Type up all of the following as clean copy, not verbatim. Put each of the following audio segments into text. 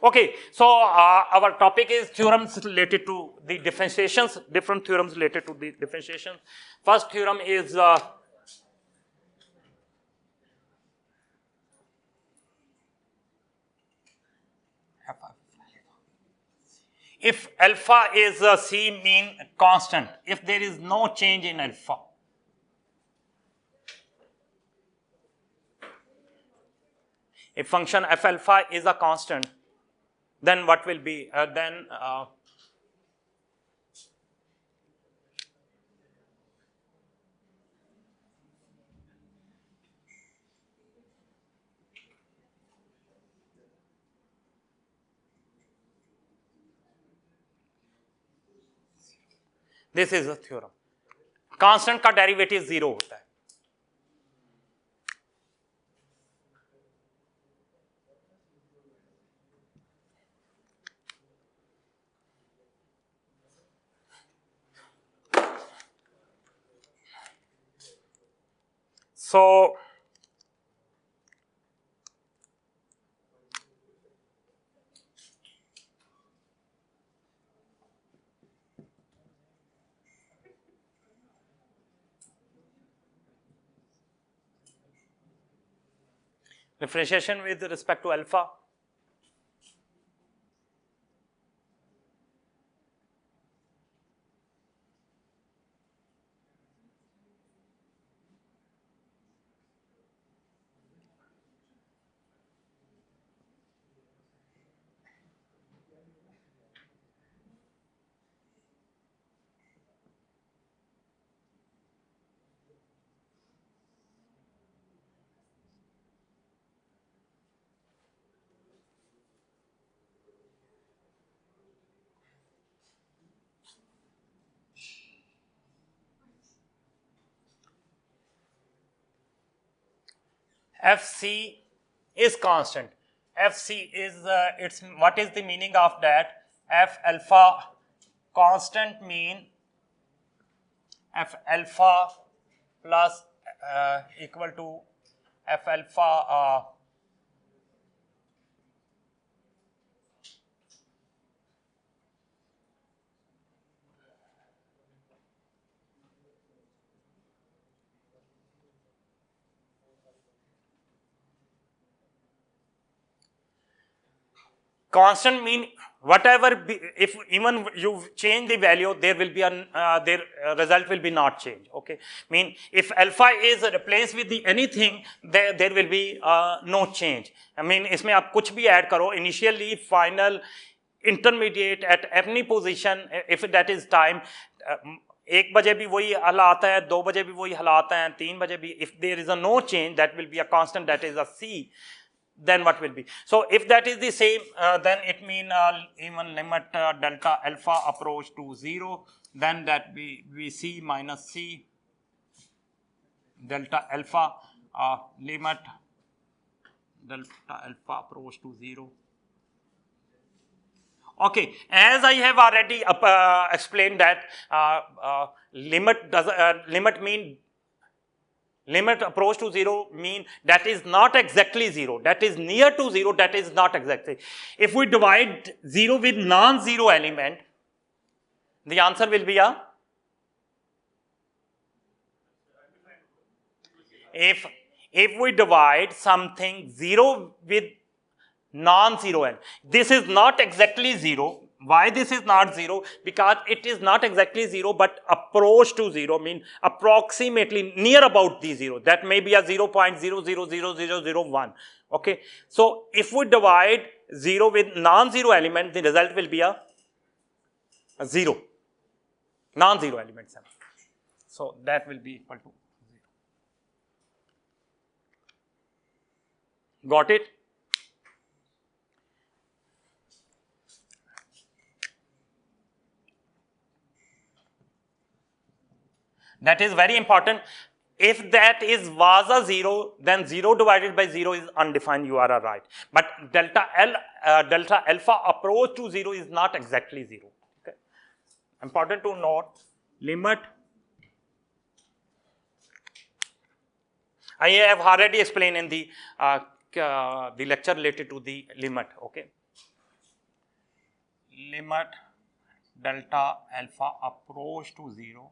Okay, so our topic is theorems related to the differentiations, different theorems related to the differentiation. First theorem is if alpha is a C mean constant, if there is no change in alpha, if function f alpha is a constant, then what will be, this is a theorem. Constant का derivative 0 होता है. So differentiation with respect to alpha. Fc is constant. Fc is it's what is the meaning of that? F alpha constant mean F alpha plus equal to F alpha constant mean whatever be, if even you change the value, there will be their result will be not change. Okay, mean if alpha is replaced with the anything, there will be no change. I mean इसमें आप कुछ भी add करो, initially, final, intermediate at any position, if that is time. 1 बजे भी वही हल आता है, 2 बजे भी वही हल आता है, 3 बजे भी. If there is a no change, that will be a constant, that is a C. Then what will be? So if that is the same, then it mean even limit delta alpha approach to 0, then that we C minus C delta alpha limit delta alpha approach to 0. Okay, as I have already explained that limit mean limit approach to 0 mean that is not exactly 0, that is near to 0, that is not exactly. If we divide 0 with non-zero element, the answer will be a, if we divide something 0 with non-zero element, this is not exactly 0. Why this is not 0? Because it is not exactly 0, but approach to 0, mean approximately near about the 0. That may be a 0.000001. Okay. So if we divide 0 with non-zero element, the result will be a 0. Non-zero element. So that will be equal to 0. Got it? That is very important. If that was a 0, then 0 divided by 0 is undefined, you are right. But delta alpha approach to 0 is not exactly 0. Okay. Important to note, limit. I have already explained in the lecture related to the limit. Okay. limit delta alpha approach to 0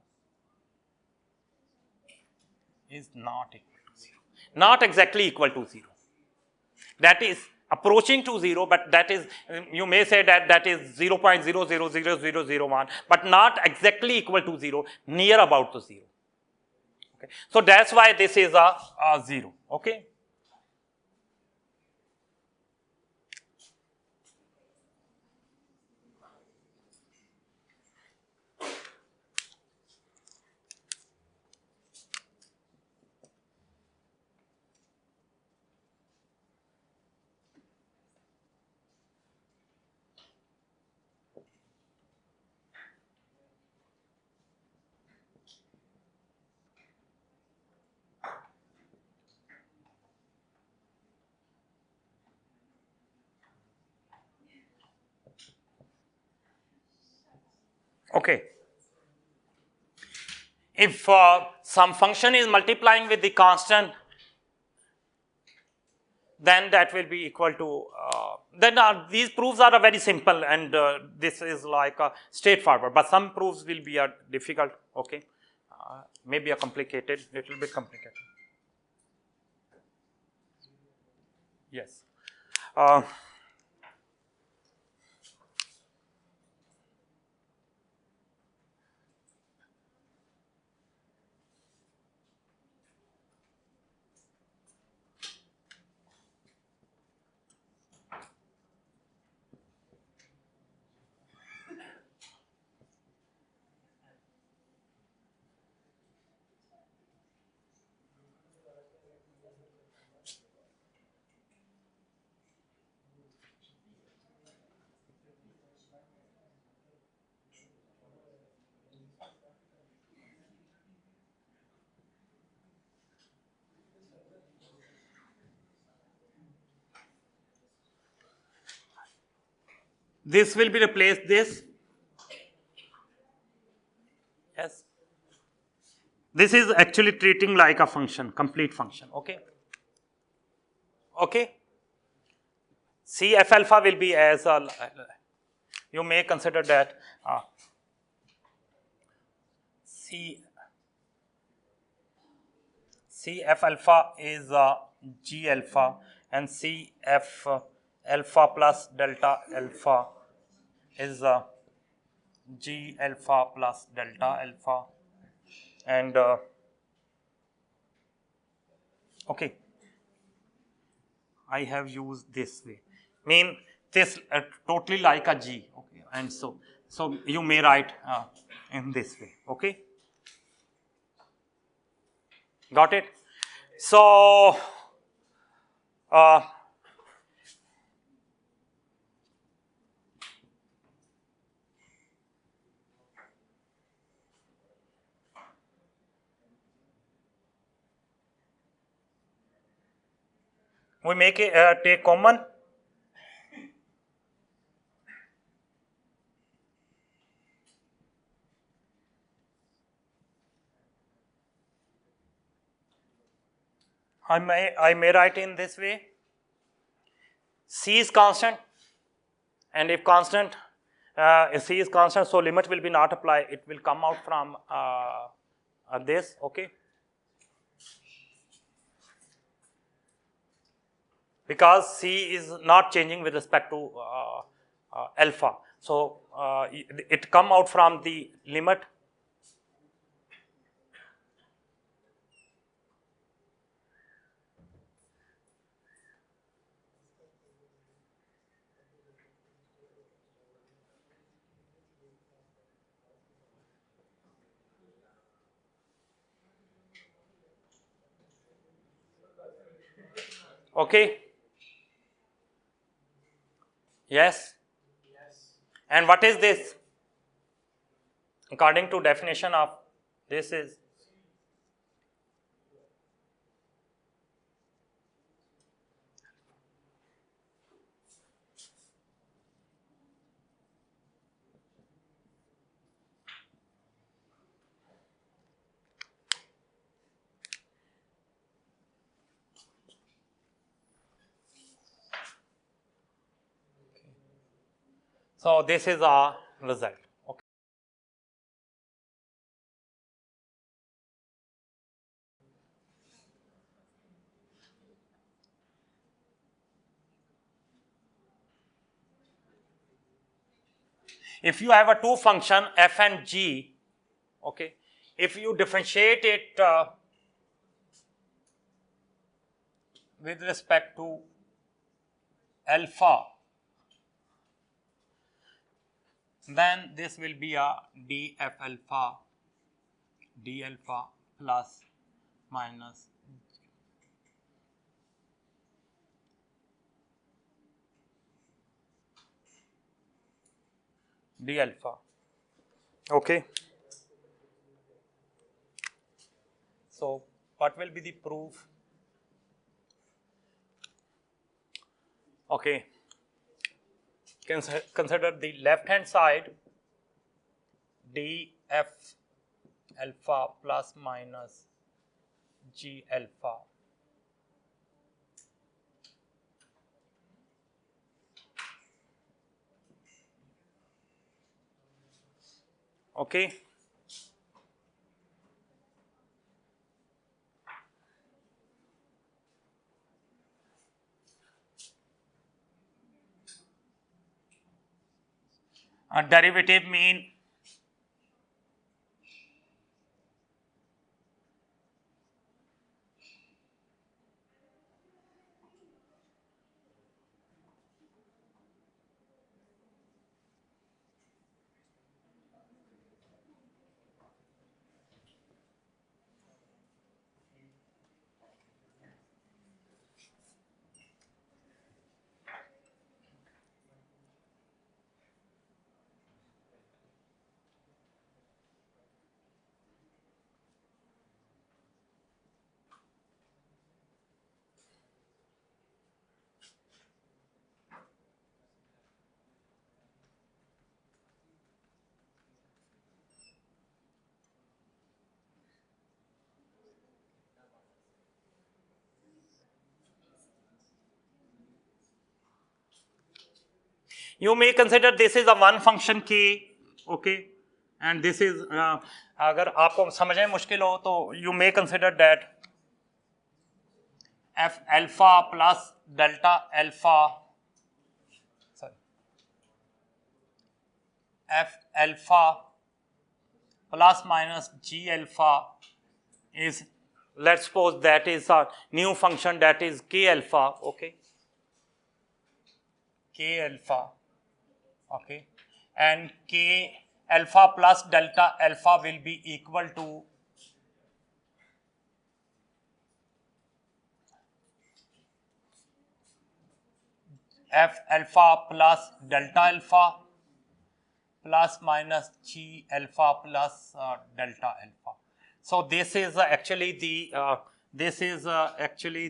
is not equal to 0. Not exactly equal to 0. That is approaching to 0, but that is, you may say that is 0.000001, but not exactly equal to 0, near about to 0. Okay. So that's why this is a 0. Okay. Okay. If some function is multiplying with the constant, then that will be equal to, then these proofs are very simple, and this is like straightforward, but some proofs will be difficult, okay, maybe a complicated, little bit complicated. Yes. This will be replaced this. Yes. This is actually treating like a function, complete function, okay. Okay. Cf alpha will be as a, you may consider that Cf alpha is G alpha, and Cf alpha plus delta alpha is G alpha plus delta alpha, and okay, I have used this way, mean this totally like a G, okay, and so you may write in this way, okay, got it. So we make it take common. I may write in this way. C is constant, and if constant, if C is constant, so limit will be not applied. It will come out from this, okay. Because C is not changing with respect to alpha, so it come out from the limit. Okay. Yes. And what is this? According to definition of this is So this is our result. Okay. If you have a two function f and g, okay, if you differentiate it with respect to alpha, then this will be a df alpha d alpha plus minus d alpha. Okay. So what will be the proof? Okay. Consider the left hand side df alpha plus minus g alpha. Okay. A derivative mean you may consider this is a one function k, okay, and this is अगर आपको समझने मुश्किल हो तो you may consider that f alpha plus delta alpha, sorry, f alpha plus minus g alpha is, let's suppose that is a new function that is k alpha, okay, k alpha, okay, and k alpha plus delta alpha will be equal to f alpha plus delta alpha plus minus g alpha plus delta alpha. So this is actually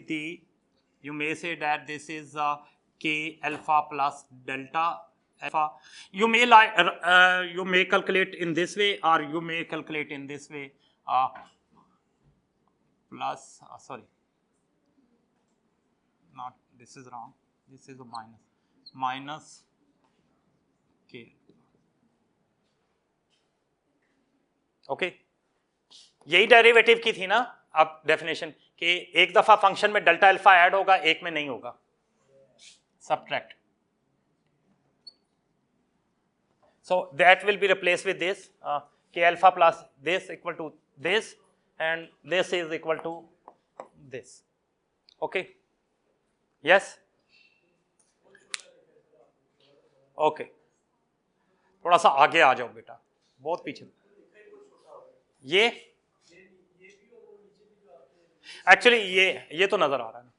the you may say that this is k alpha plus delta alpha. You may calculate in this way, or you may calculate in this way, plus sorry, not, this is wrong, this is a minus k. Okay, यही derivative की थी ना अब definition कि एक दफा function में delta alpha add होगा, एक में नहीं होगा, subtract. So that will be replaced with this k alpha plus this equal to this, and this is equal to this. Okay, yes, okay, थोड़ा सा आगे आ जाओ बेटा, बहुत पीछे. ये एक्चुअली ये तो नजर आ रहा है ना.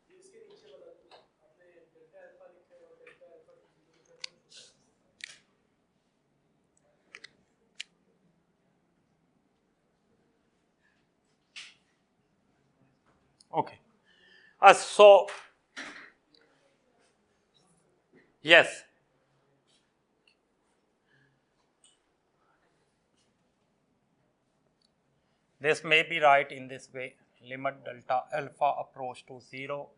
Okay, so yes, this may be right in this way, limit delta alpha approach to 0,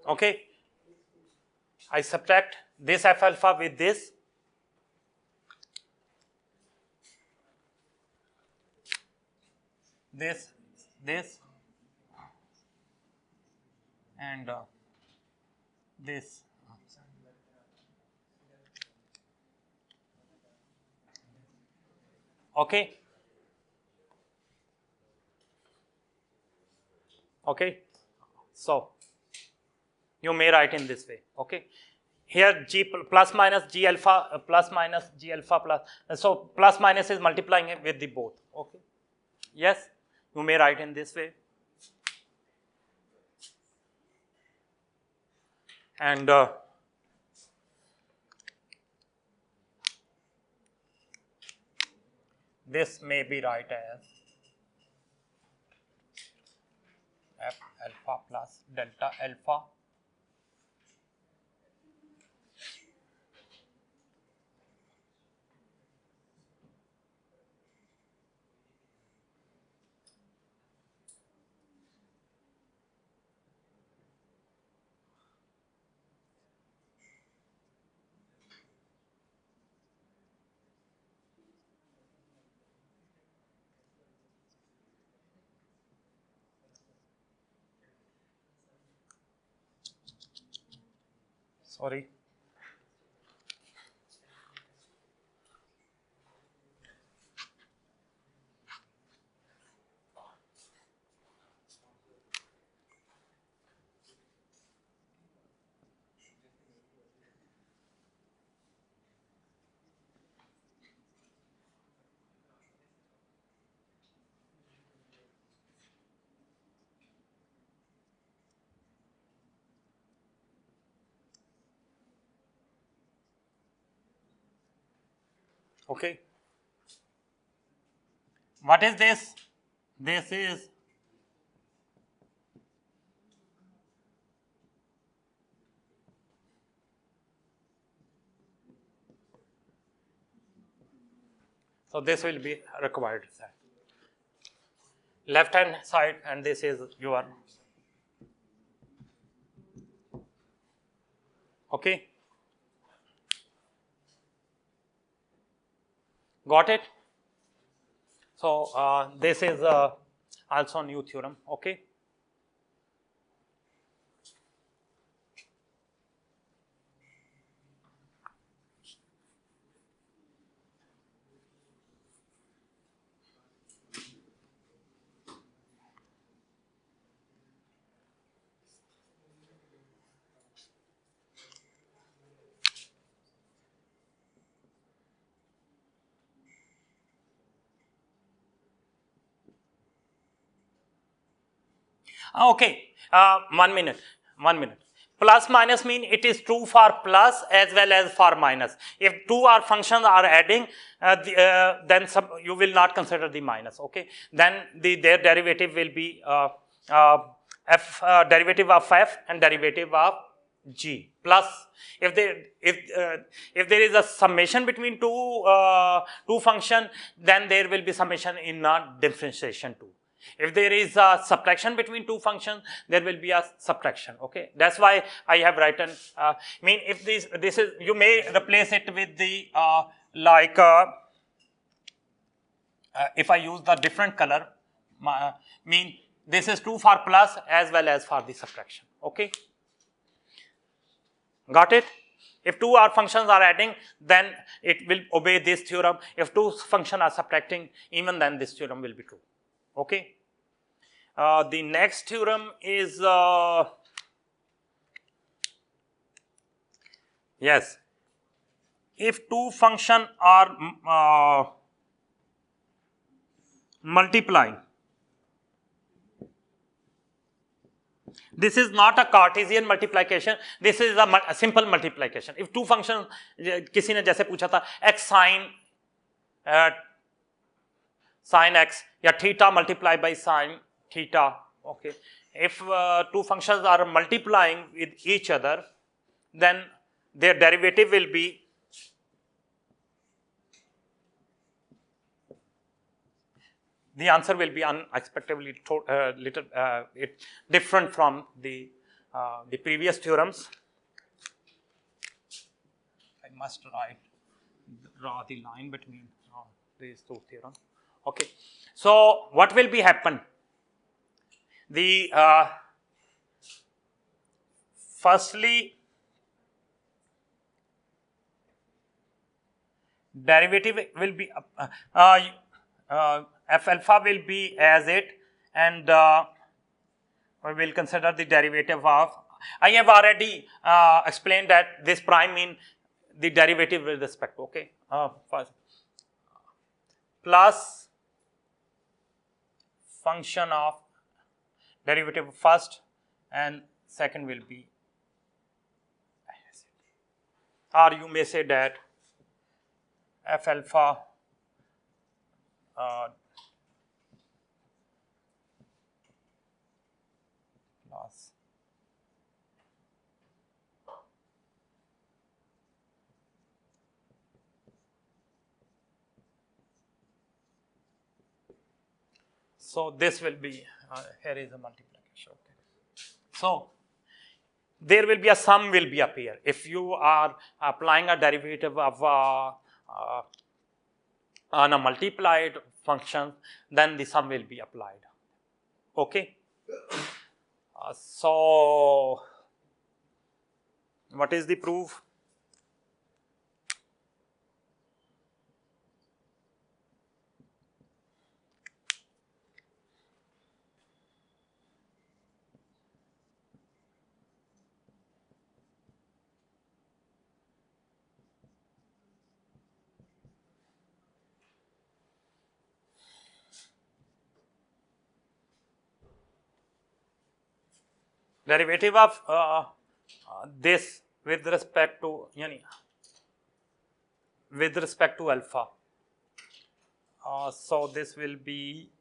Okay, I subtract this f alpha with this. This, and this. Okay. Okay. So you may write in this way. Okay. Here g plus minus g alpha plus minus g alpha plus. So plus minus is multiplying it with the both. Okay. Yes. You may write in this way. And this may be write as f alpha plus delta alpha sorry. Okay. What is this? This is so this will be required side. Left hand side, and this is your. Okay. Got it? So this is also new theorem. Okay. Okay, 1 minute, 1 minute. Plus minus mean it is true for plus as well as for minus. If two are functions are adding, then you will not consider the minus. Okay, then their derivative will be derivative of f and derivative of g plus. If there is a summation between two function, then there will be summation in differentiation too. If there is a subtraction between two functions, there will be a subtraction. Okay, that's why I have written. Mean if this is, you may replace it with the if I use the different color, mean this is true for plus as well as for the subtraction. Okay, got it? If two functions are adding, then it will obey this theorem. If two functions are subtracting, even then this theorem will be true. Okay. The next theorem is yes. If two functions are multiplying, this is not a Cartesian multiplication. This is a simple multiplication. If two functions, किसी ने जैसे पूछा था x sin x या theta multiplied by sin theta. Okay, if two functions are multiplying with each other, then their derivative will be the answer will be unexpectedly little different from the the previous theorems. I must draw the line between these two theorems. Okay. So what will be happen? The firstly, derivative will be f alpha will be as it, and we will consider the derivative of. I have already explained that this prime mean the derivative with respect. Okay, first plus function of derivative first, and second will be, or you may say that f alpha plus so this will be here is a multiplication. Okay. So there will be a sum will be appear if you are applying a derivative of on a multiplied function, then the sum will be applied. Okay. So what is the proof? Derivative of this with respect to alpha. So this will be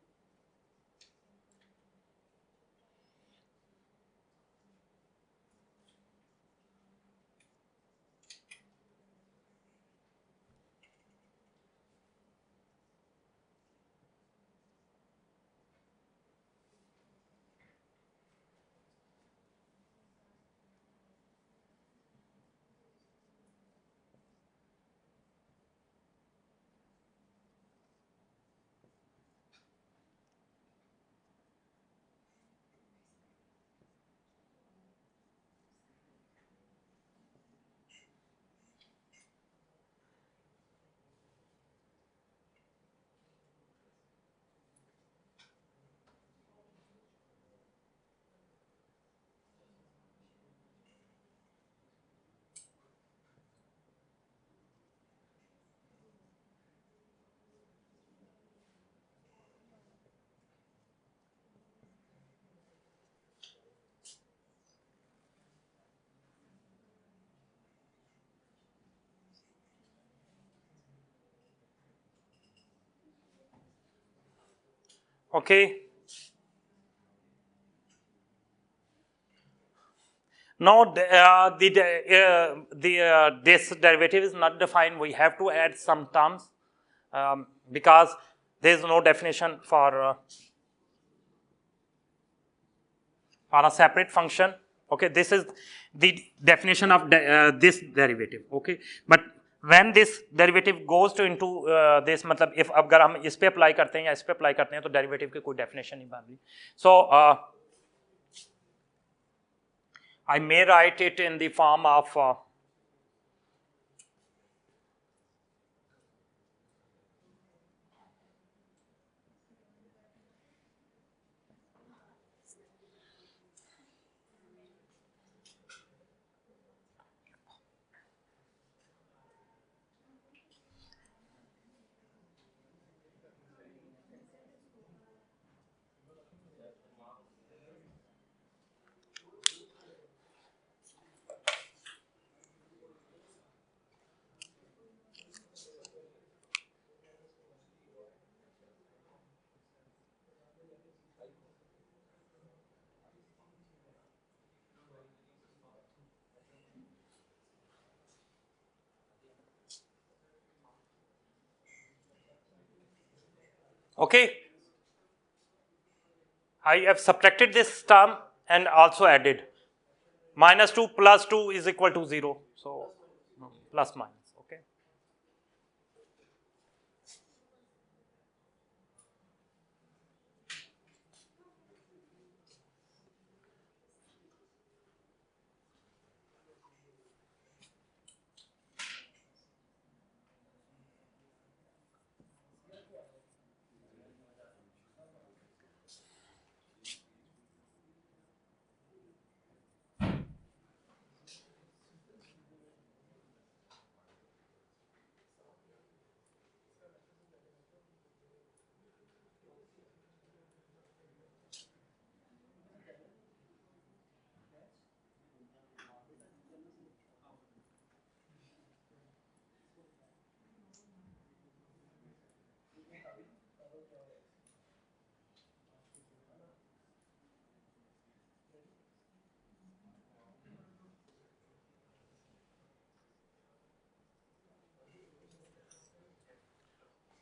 okay. Now this derivative is not defined. We have to add some terms because there is no definition for a separate function. Okay, this is the definition of this derivative. Okay, but when this derivative goes to into this, मतलब if अगर हम इस पे apply करते हैं या इस पे apply करते हैं तो derivative की कोई definition नहीं बन रही. So I may write it in the form of okay, I have subtracted this term and also added. minus 2 plus 2 is equal to 0. So plus minus. Okay.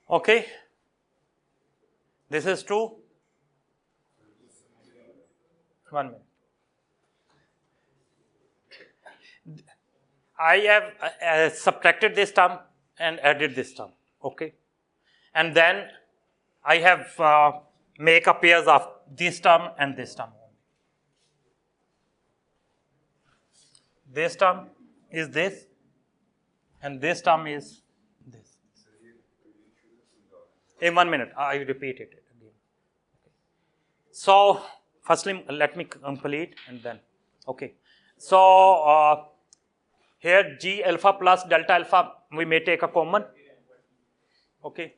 Okay. This is true. 1 minute. I have subtracted this term and added this term. Okay. And then I have make a pairs of this term and this term. This term is this, and this term is this. In 1 minute, I repeat it again. So, firstly, let me complete and then, okay. So, here G alpha plus delta alpha, we may take a common, okay.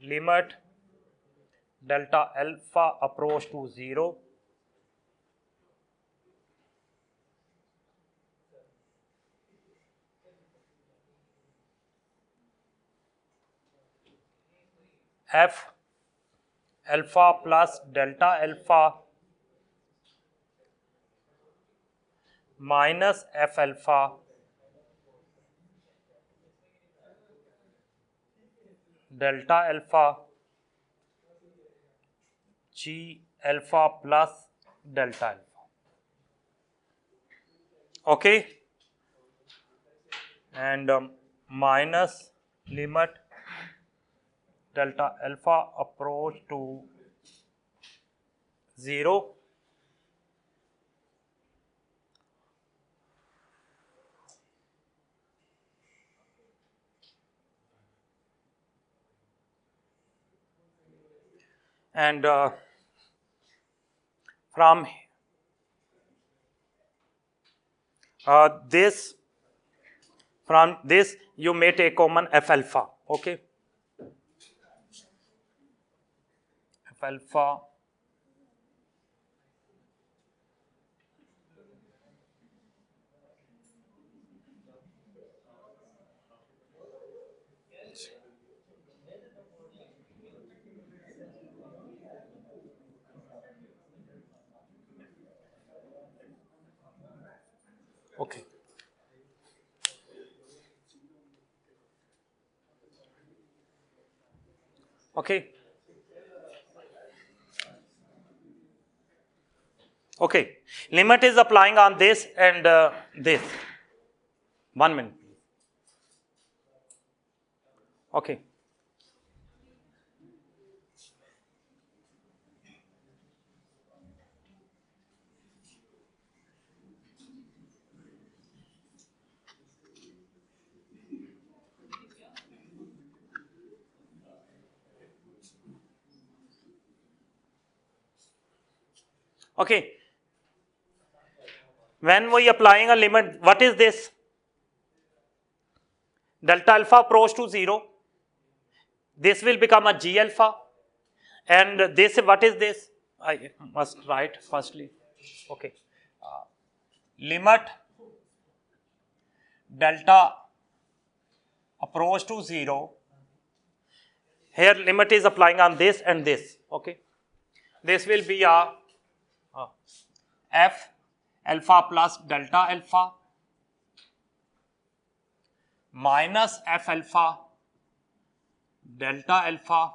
Limit delta alpha approach to 0. F alpha plus delta alpha minus F alpha delta alpha G alpha plus delta alpha. Okay. And minus limit delta alpha approach to 0. And from this you may take common F alpha. Okay. F alpha okay. Okay. Okay. Limit is applying on this and this. 1 minute. Okay. Okay. When we applying a limit, what is this? Delta alpha approach to 0. This will become a G alpha. And this, what is this? I must write firstly. Okay. Limit delta approach to 0. Here limit is applying on this and this. Okay. This will be a F alpha plus delta alpha minus F alpha delta alpha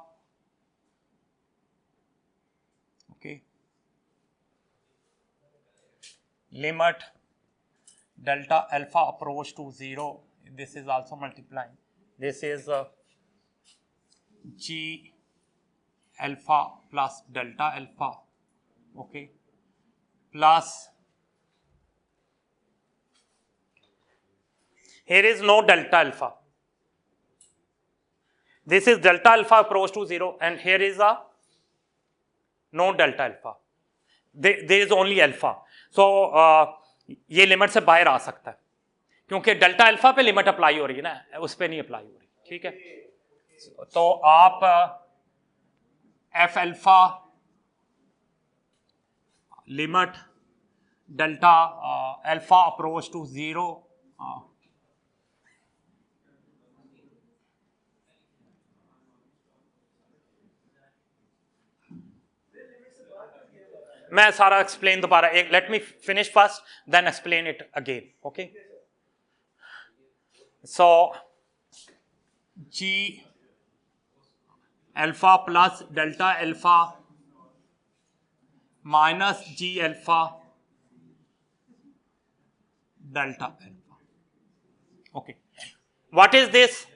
limit delta alpha approach to 0, this is also multiplying, this is G alpha plus delta alpha, okay, plus here is no delta alpha. This is delta alpha approach to 0 and here is a no delta alpha. There is only alpha. So ये limit से बाहर आ सकता है क्योंकि delta alpha पे limit apply हो रही है ना, उस पे नहीं अप्लाई हो रही, ठीक है। तो आप F alpha limit delta alpha approach to 0 मैं सारा एक्सप्लेन दोबारा एक let me finish first then explain it again, okay. So G alpha plus delta alpha minus G alpha delta alpha, okay. What is this?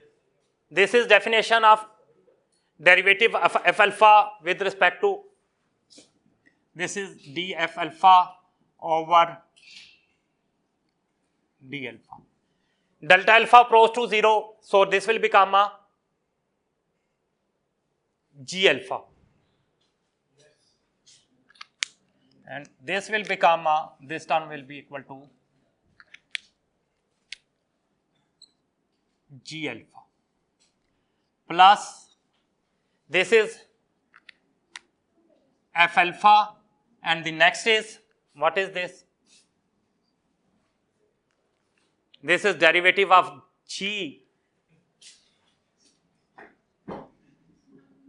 This is definition of derivative of f alpha with respect to, this is df alpha over d alpha. Delta alpha approach to 0, so this will become a g alpha, and this will become a, this term will be equal to g alpha plus this is f alpha, and the next is, what is this? This is derivative of g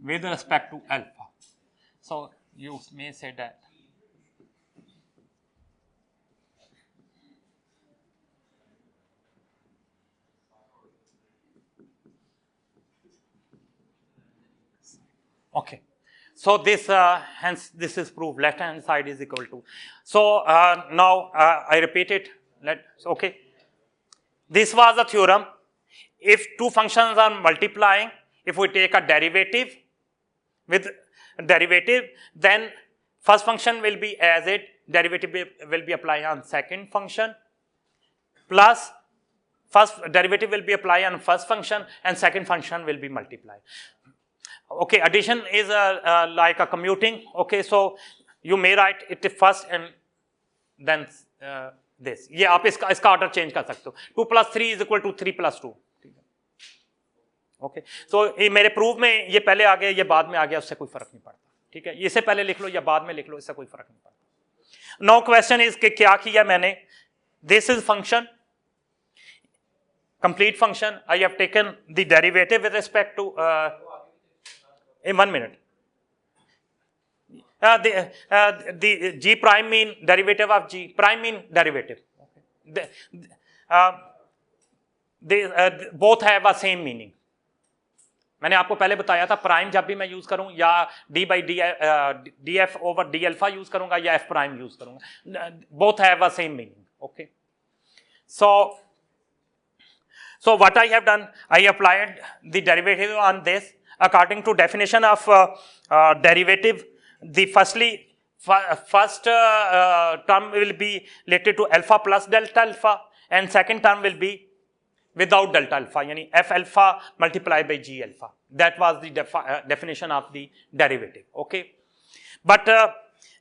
with respect to alpha. So you may say that okay. So this hence this is proof, left hand side is equal to. So now I repeat it. Okay. This was a theorem. If two functions are multiplying, if we take a derivative with derivative, then first function will be as it, derivative will be applied on second function, plus first derivative will be applied on first function and second function will be multiplied. Okay, addition is like a commuting. Okay, so you may write it first and then this. ये आप इसका order change कर सकते हो. 2 plus 3 is equal to 3 plus 2. Okay, so ये मेरे proof में ये पहले आ गया, ये बाद में आ गया, उससे कोई फर्क नहीं पड़ता. ठीक है, इसे पहले लिख लो या बाद में लिख लो, इससे कोई फर्क नहीं पड़ता. Now question is कि क्या किया मैंने? This is function, complete function. I have taken the derivative with respect to in 1 minute. The g prime mean derivative of g prime mean derivative. Okay. They both have a same meaning. मैंने आपको पहले बताया था prime जब भी मैं use करूं या d by df over d alpha use करूंगा या f prime यूज करूंगा, both have a same meaning. Okay. So what I have done, I applied the derivative on this. According to definition of derivative, the first term will be related to alpha plus delta alpha, and second term will be without delta alpha, yani f alpha multiplied by g alpha. That was the definition of the derivative. Okay, but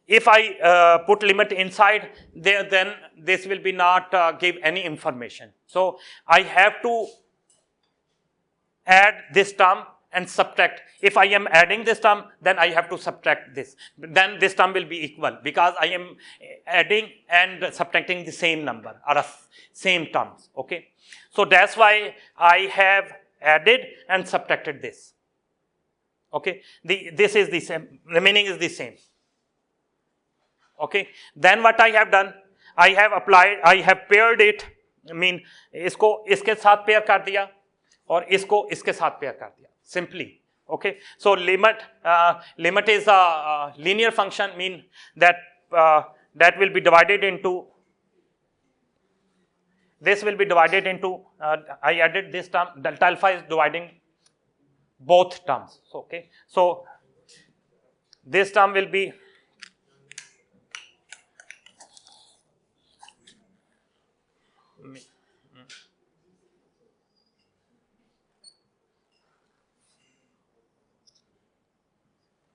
if I put limit inside there, then this will be not give any information. So I have to add this term and subtract. If I am adding this term, then I have to subtract this. Then this term will be equal because I am adding and subtracting the same number or same terms. Okay, so that's why I have added and subtracted this. Okay, this is the same, remaining is the same. Okay, then what I have done, I have applied, I have paired it. I mean, इसको इसके साथ pair कर दिया और इसको इसके साथ pair कर दिया. Simply, okay. So limit is a linear function, mean that that will be divided into this will be divided into, I added this term, delta alpha is dividing both terms. So, okay, so this term will be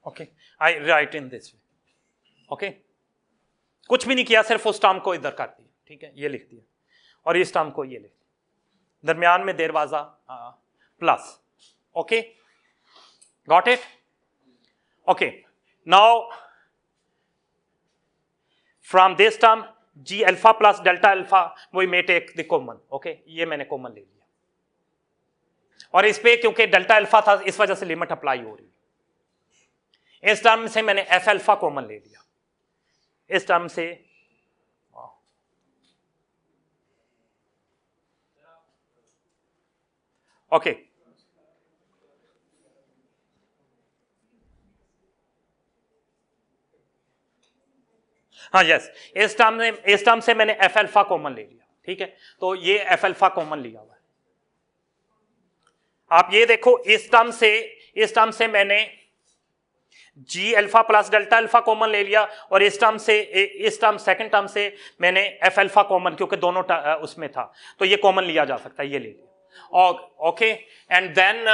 okay, I write in this way. Okay, कुछ भी नहीं किया, सिर्फ उस term को इधर कर दिया, ठीक है, ये लिख दिया, और इस टर्म को ये लिख दिया, दरमियान में दरवाजा plus. Okay, got it? Okay, now from this term G alpha plus delta alpha we may take the common. Okay, ये मैंने कॉमन ले लिया, और इस पे क्योंकि डेल्टा अल्फा था इस वजह से लिमिट अप्लाई हो रही है. इस टर्म से मैंने एफ अल्फा कॉमन ले लिया, इस टर्म से ओके. हाँ यस, इस टर्म से मैंने एफ अल्फा कॉमन ले लिया, ठीक है, तो ये एफ अल्फा कॉमन लिया हुआ है. आप ये देखो, इस टर्म से मैंने G alpha plus delta alpha common ले लिया, और इस टर्म सेकंड टर्म से मैंने एफ अल्फा कॉमन, क्योंकि दोनों उसमें था, तो ये कॉमन लिया जा सकता है, ये ले लिया. Okay, and then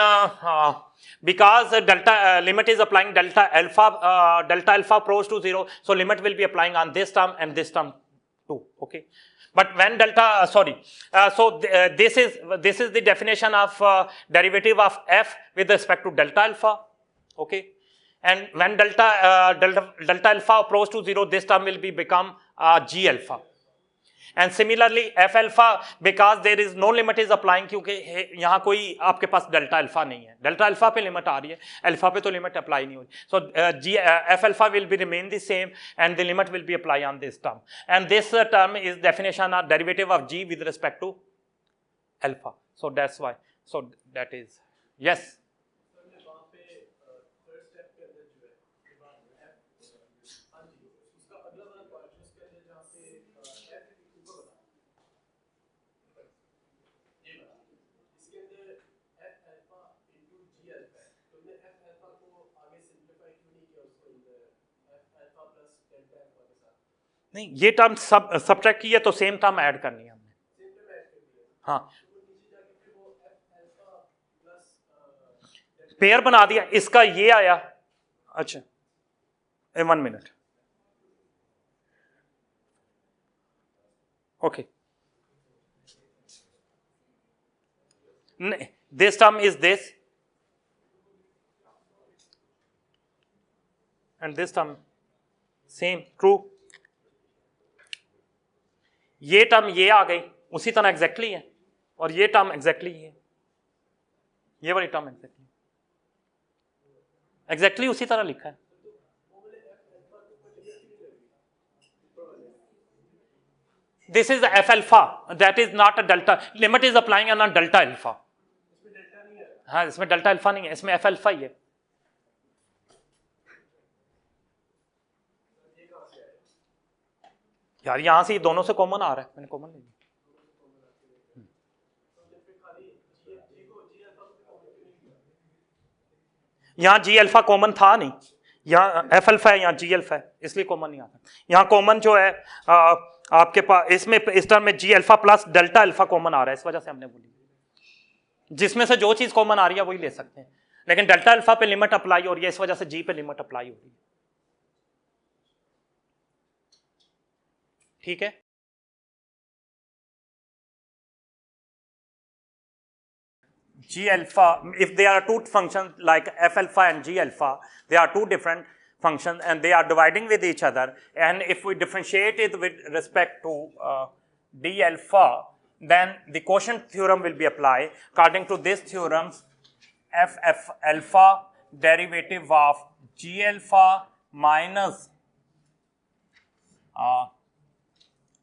because delta limit is applying delta alpha approach to 0, so limit will be applying on this term and this term too. Okay, but when delta this is the definition of derivative of f with respect to delta alpha. Okay, and when delta alpha approach to 0, this term will be become g alpha. And similarly f alpha, because there is no limit is applying, क्योंकि यहाँ कोई आपके पास delta alpha नहीं है, delta alpha पे limit आ रही है, alpha पे तो लिमिट अप्लाई नहीं हो रही. सो f alpha will be remain the same and the limit will be applied on this term, and this term is definition of derivative of g with respect to alpha. So that's why, so that is yes. नहीं, ये term subtract की है तो same term add करनी है हमने. हाँ, pair बना दिया, इसका ये आया. अच्छा, 1 minute. Okay, this term is this and this term same, true. ये टर्म ये आ गई उसी तरह एग्जैक्टली है, और ये टर्म एग्जैक्टली है, ये वाली टर्म एग्जैक्टली उसी तरह लिखा है. This is F alpha, that is not a delta, limit is applying on delta alpha. हाँ, इसमें डेल्टा अल्फा नहीं है, इसमें एफ अल्फा ही है. यार यहां से ये दोनों से कॉमन आ रहा है, मैंने कॉमन ले लिया. यहां जी अल्फा कॉमन था नहीं, यहाँ एफ अल्फा है, यहाँ जी अल्फा है, इसलिए कॉमन नहीं आता. यहाँ कॉमन जो है आपके पास इसमें इस टर्म में G alpha plus delta alpha common आ रहा है, इस वजह से हमने बोली जिसमें से जो चीज कॉमन आ रही है वही ले सकते हैं, लेकिन डेल्टा अल्फा पे लिमिट अप्लाई हो रही है, इस वजह से जी पे लिमिट अप्लाई हो रही है. ठीक है, g alpha, if there are two functions like f alpha and g alpha, they are two different functions and they are dividing with each other, and if we differentiate it with respect to d alpha, then the quotient theorem will be applied. According to this theorem, f alpha derivative of g alpha minus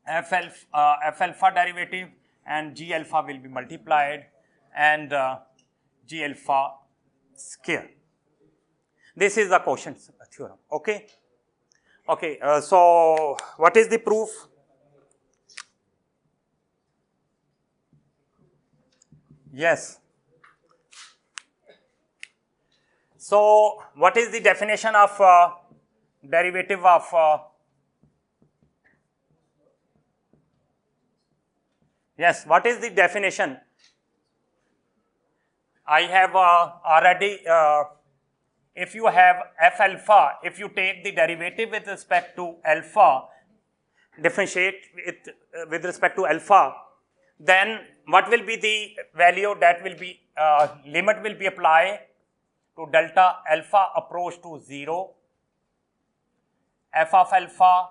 f alpha derivative and g alpha will be multiplied and g alpha square. This is the quotient theorem. Okay. Okay. So what is the proof? Yes. So what is the definition of derivative of yes, what is the definition? I have already, if you have f alpha, if you take the derivative with respect to alpha, differentiate it with respect to alpha, then what will be the value that will be, limit will be applied to delta alpha approach to 0, f of alpha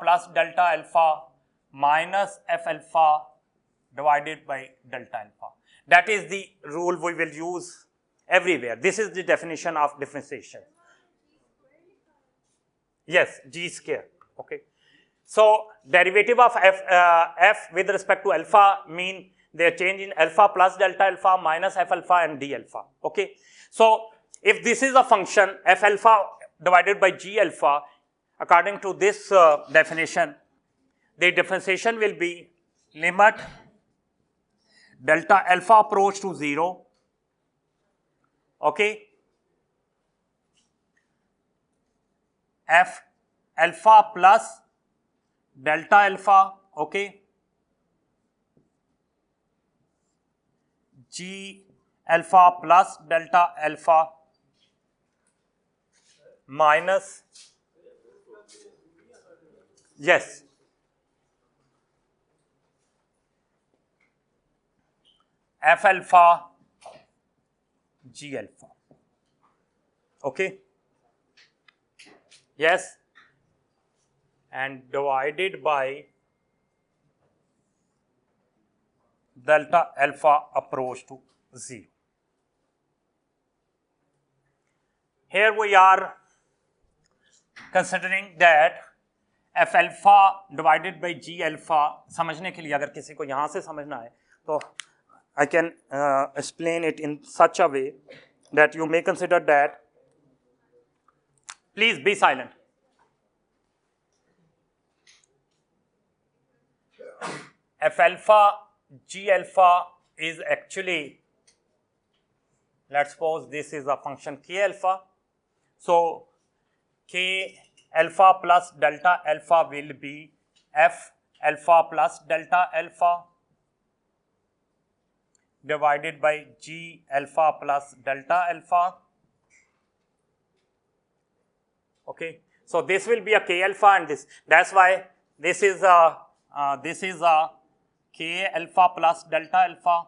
plus delta alpha minus f alpha divided by delta alpha. That is the rule we will use everywhere. This is the definition of differentiation. Yes, g square. Okay. So derivative of f with respect to alpha mean they are change in alpha plus delta alpha minus f alpha and d alpha. Okay. So if this is a function f alpha divided by g alpha, according to this definition, the differentiation will be limit delta alpha approach to 0, okay, f alpha plus delta alpha, okay, g alpha plus delta alpha minus, yes, f alpha g alpha, okay, yes, and divided by delta alpha approach to 0. Here we are considering that f alpha divided by g alpha, समझने के लिए अगर किसी को यहाँ से समझना है तो I can explain it in such a way that you may consider that, please be silent. F alpha g alpha is actually, let's suppose this is a function k alpha. So k alpha plus delta alpha will be f alpha plus delta alpha divided by g alpha plus delta alpha. Okay, so this will be a k alpha and this. That's why this is a k alpha plus delta alpha,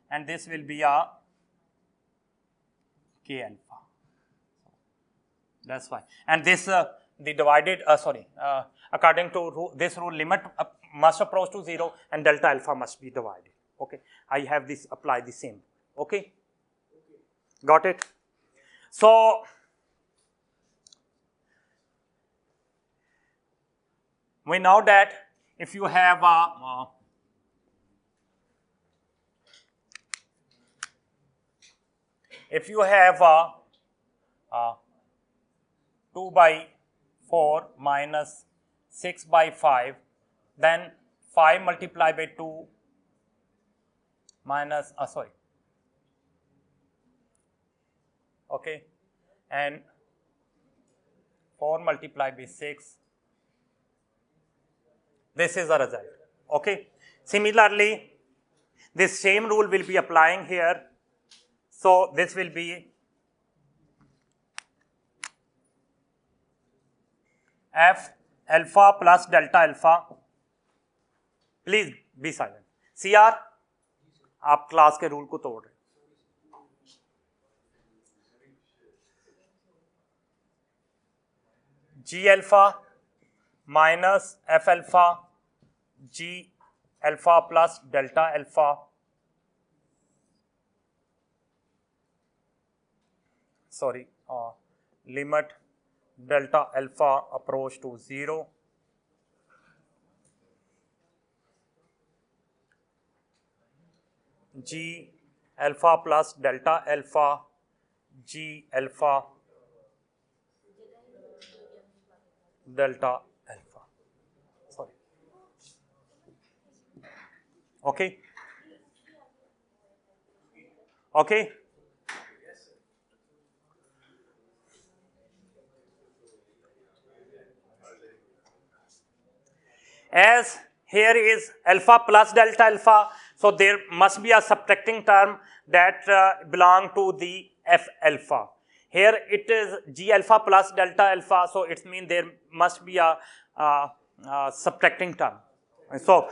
and this will be a k alpha. That's why. And this the divided according to this rule, limit must approach to 0 and delta alpha must be divided. Okay, I have this apply the same. Okay, got it. So we know that if you have a if you have a 2 by 4 minus 6 by 5, then 5 multiplied by 2 minus, okay, and 4 multiplied by 6, this is the result, okay. Similarly, this same rule will be applying here, so this will be f alpha plus delta alpha, please be silent, CR आप class के rule को तोड़ रहे, g alpha minus f alpha g alpha plus delta alpha, limit delta alpha approach to 0, g alpha plus delta alpha g alpha delta alpha, okay. Okay. As here is alpha plus delta alpha, so there must be a subtracting term that belong to the f alpha. Here it is g alpha plus delta alpha, so it means there must be a subtracting term. So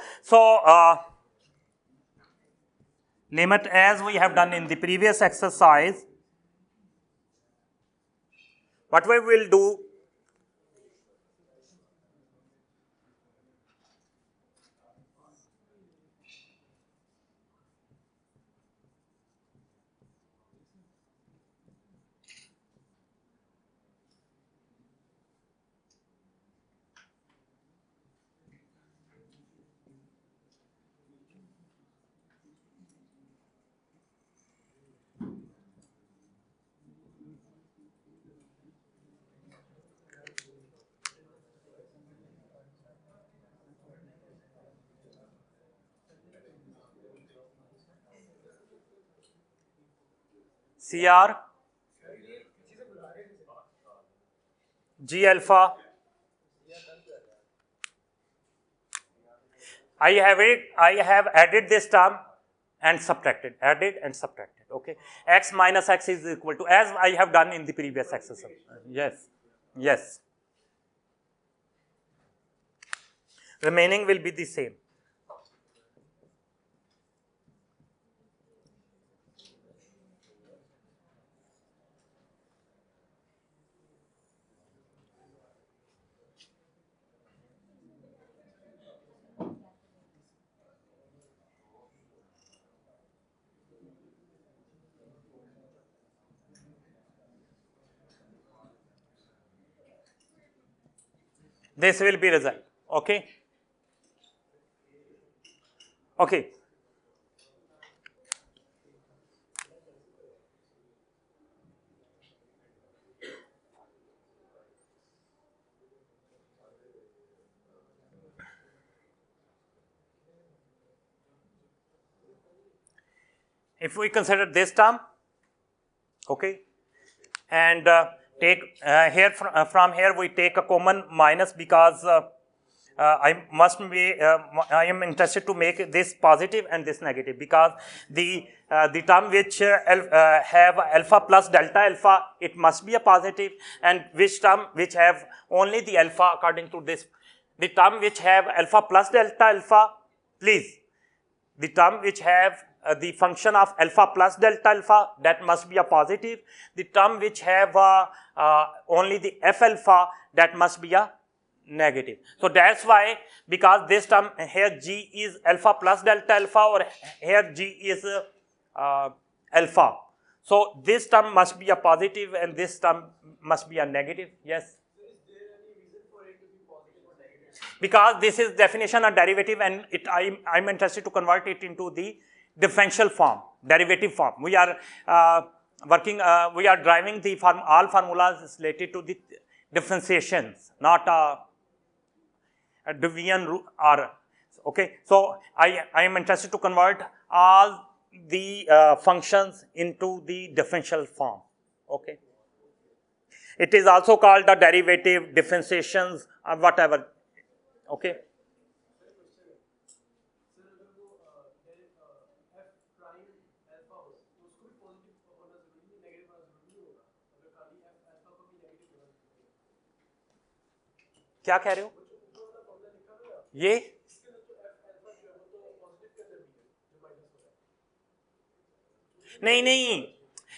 limit, as we have done in the previous exercise, what we will do, CR G alpha, I have added this term and subtracted, added and subtracted, okay. X minus x is equal to, as I have done in the previous exercise. Yes, yes. Remaining will be the same. This will be result, okay. Okay. If we consider this term, okay, and take here from here we take a common minus, because I am interested to make this positive and this negative, because the term which have alpha plus delta alpha, it must be a positive, and which term which have only the alpha according to this, the term which have alpha plus delta alpha, please, the term which have the function of alpha plus delta alpha, that must be a positive. The term which have only the f alpha, that must be a negative. So that's why, because this term here g is alpha plus delta alpha, or here g is alpha. So this term must be a positive and this term must be a negative. Yes. Because this is definition of derivative, and I'm interested to convert it into the differential form, derivative form. We are we are driving the all formulas related to the differentiations, not a division or, okay. So I am interested to convert all the functions into the differential form, okay. It is also called the derivative, differentiations, or whatever, okay. क्या कह रहे हो ये नहीं नहीं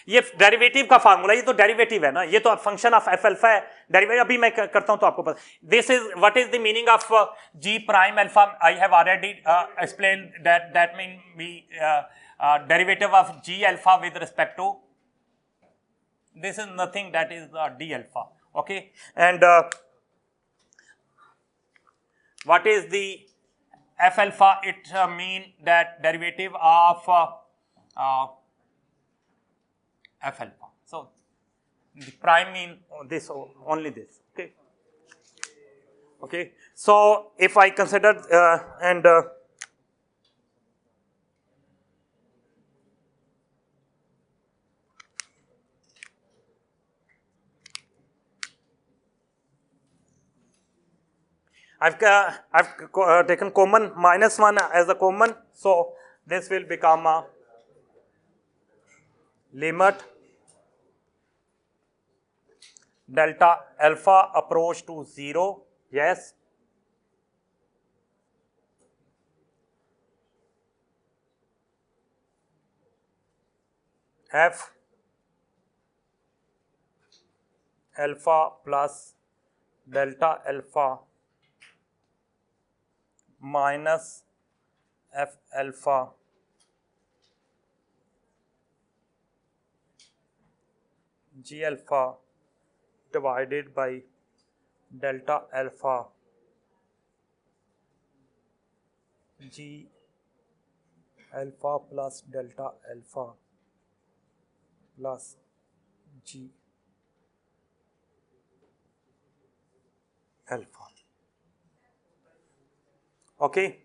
ये derivative का formula, ये तो डेरिवेटिव है ना, ये तो फंक्शन ऑफ एफ अल्फा है, डेरिवेटिव अभी मैं करता हूं तो आपको पता, this is what is the meaning of G prime alpha, I have already explain that mean be derivative of G alpha with respect to, this is nothing, that is d alpha, okay. And what is the f alpha? It mean that derivative of f alpha. So the prime mean this, only this, okay. Okay. So if I consider and I've taken common minus 1 as a common, so this will become a limit delta alpha approach to 0, yes, f alpha plus delta alpha minus f alpha g alpha divided by delta alpha g alpha plus delta alpha plus g alpha. Okay,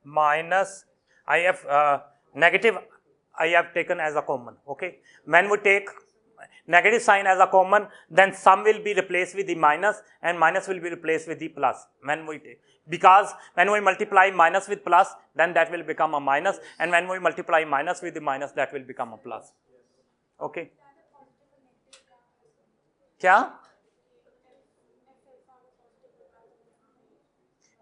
minus I have negative I have taken as a common. Okay, when we take negative sign as a common, then sum will be replaced with the minus and minus will be replaced with the plus. When we take, because when we multiply minus with plus, then that will become a minus, and when we multiply minus with the minus, that will become a plus. Okay, क्या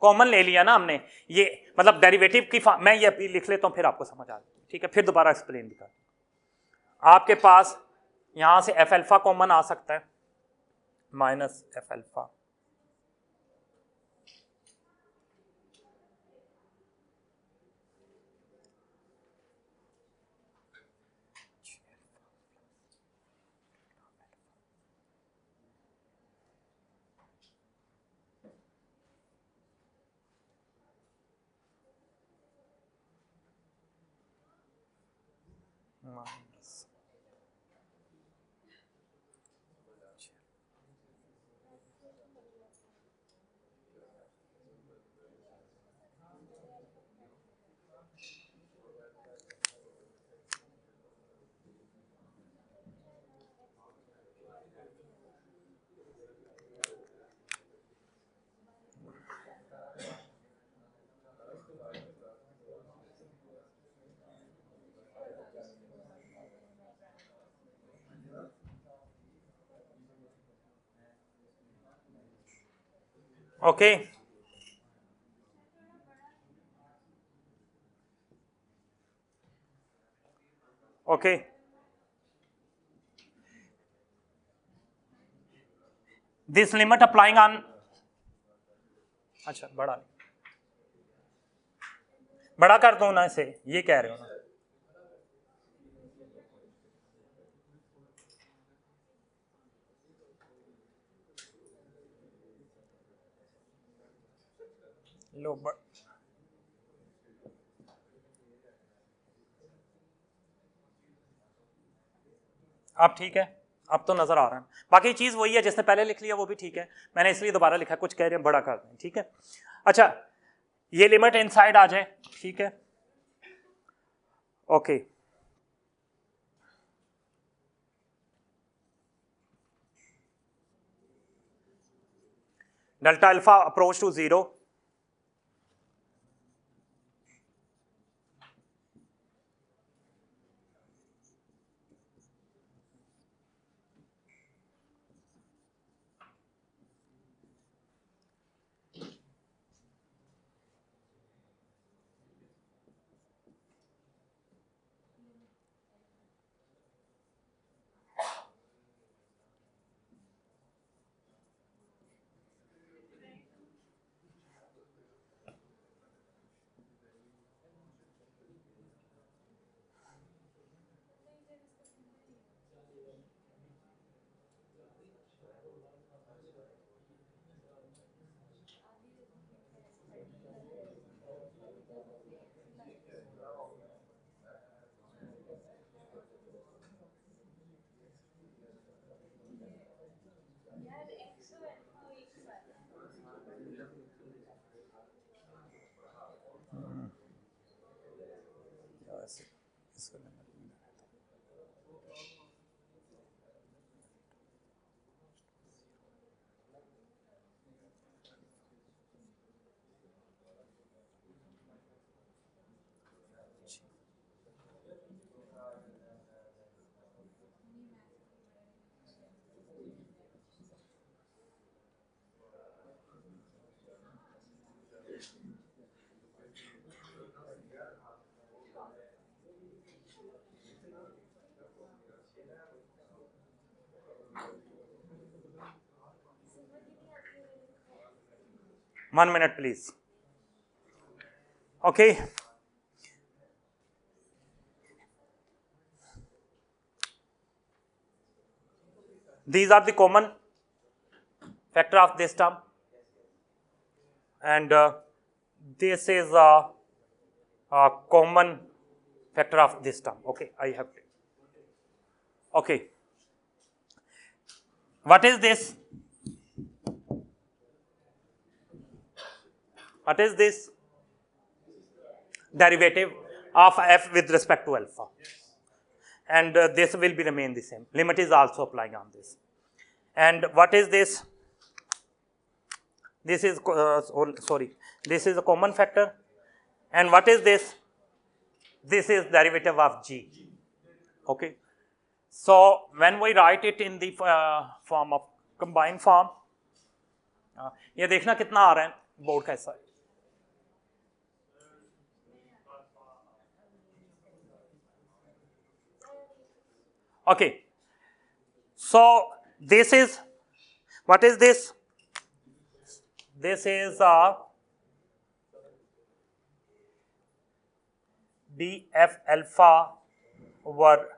common ले लिया ना हमने, ये मतलब derivative की मैं ये अभी लिख लेता हूं, फिर आपको समझ आ जाए, ठीक है, फिर दोबारा एक्सप्लेन भी कर, आपके पास यहां से एफ अल्फा कॉमन आ सकता है minus F alpha minus okay okay this limit applying on, अच्छा बड़ा कर दो ना इसे, ये कह रहे हो ना, लो अब ठीक है, अब तो नजर आ रहा है, बाकी चीज वही है जिसने पहले लिख लिया वो भी ठीक है, मैंने इसलिए दोबारा लिखा, कुछ कह रहे हैं बड़ा कर दें, ठीक है। अच्छा ये लिमिट इनसाइड आ जाए, ठीक है, okay delta alpha approach to 0, 1 minute, please. Okay. These are the common factor of this term, and this is a common factor of this term. Okay, I have. Okay. What is this? What is this? Derivative of f with respect to alpha. And this will be remain the same. Limit is also applying on this. And what is this? This is, this is a common factor. And what is this? This is derivative of g. Okay. So when we write it in the form of combined form, ये देखना कितना आ रहा है board का हिस्सा. Okay. So this is, what is this? This is df alpha over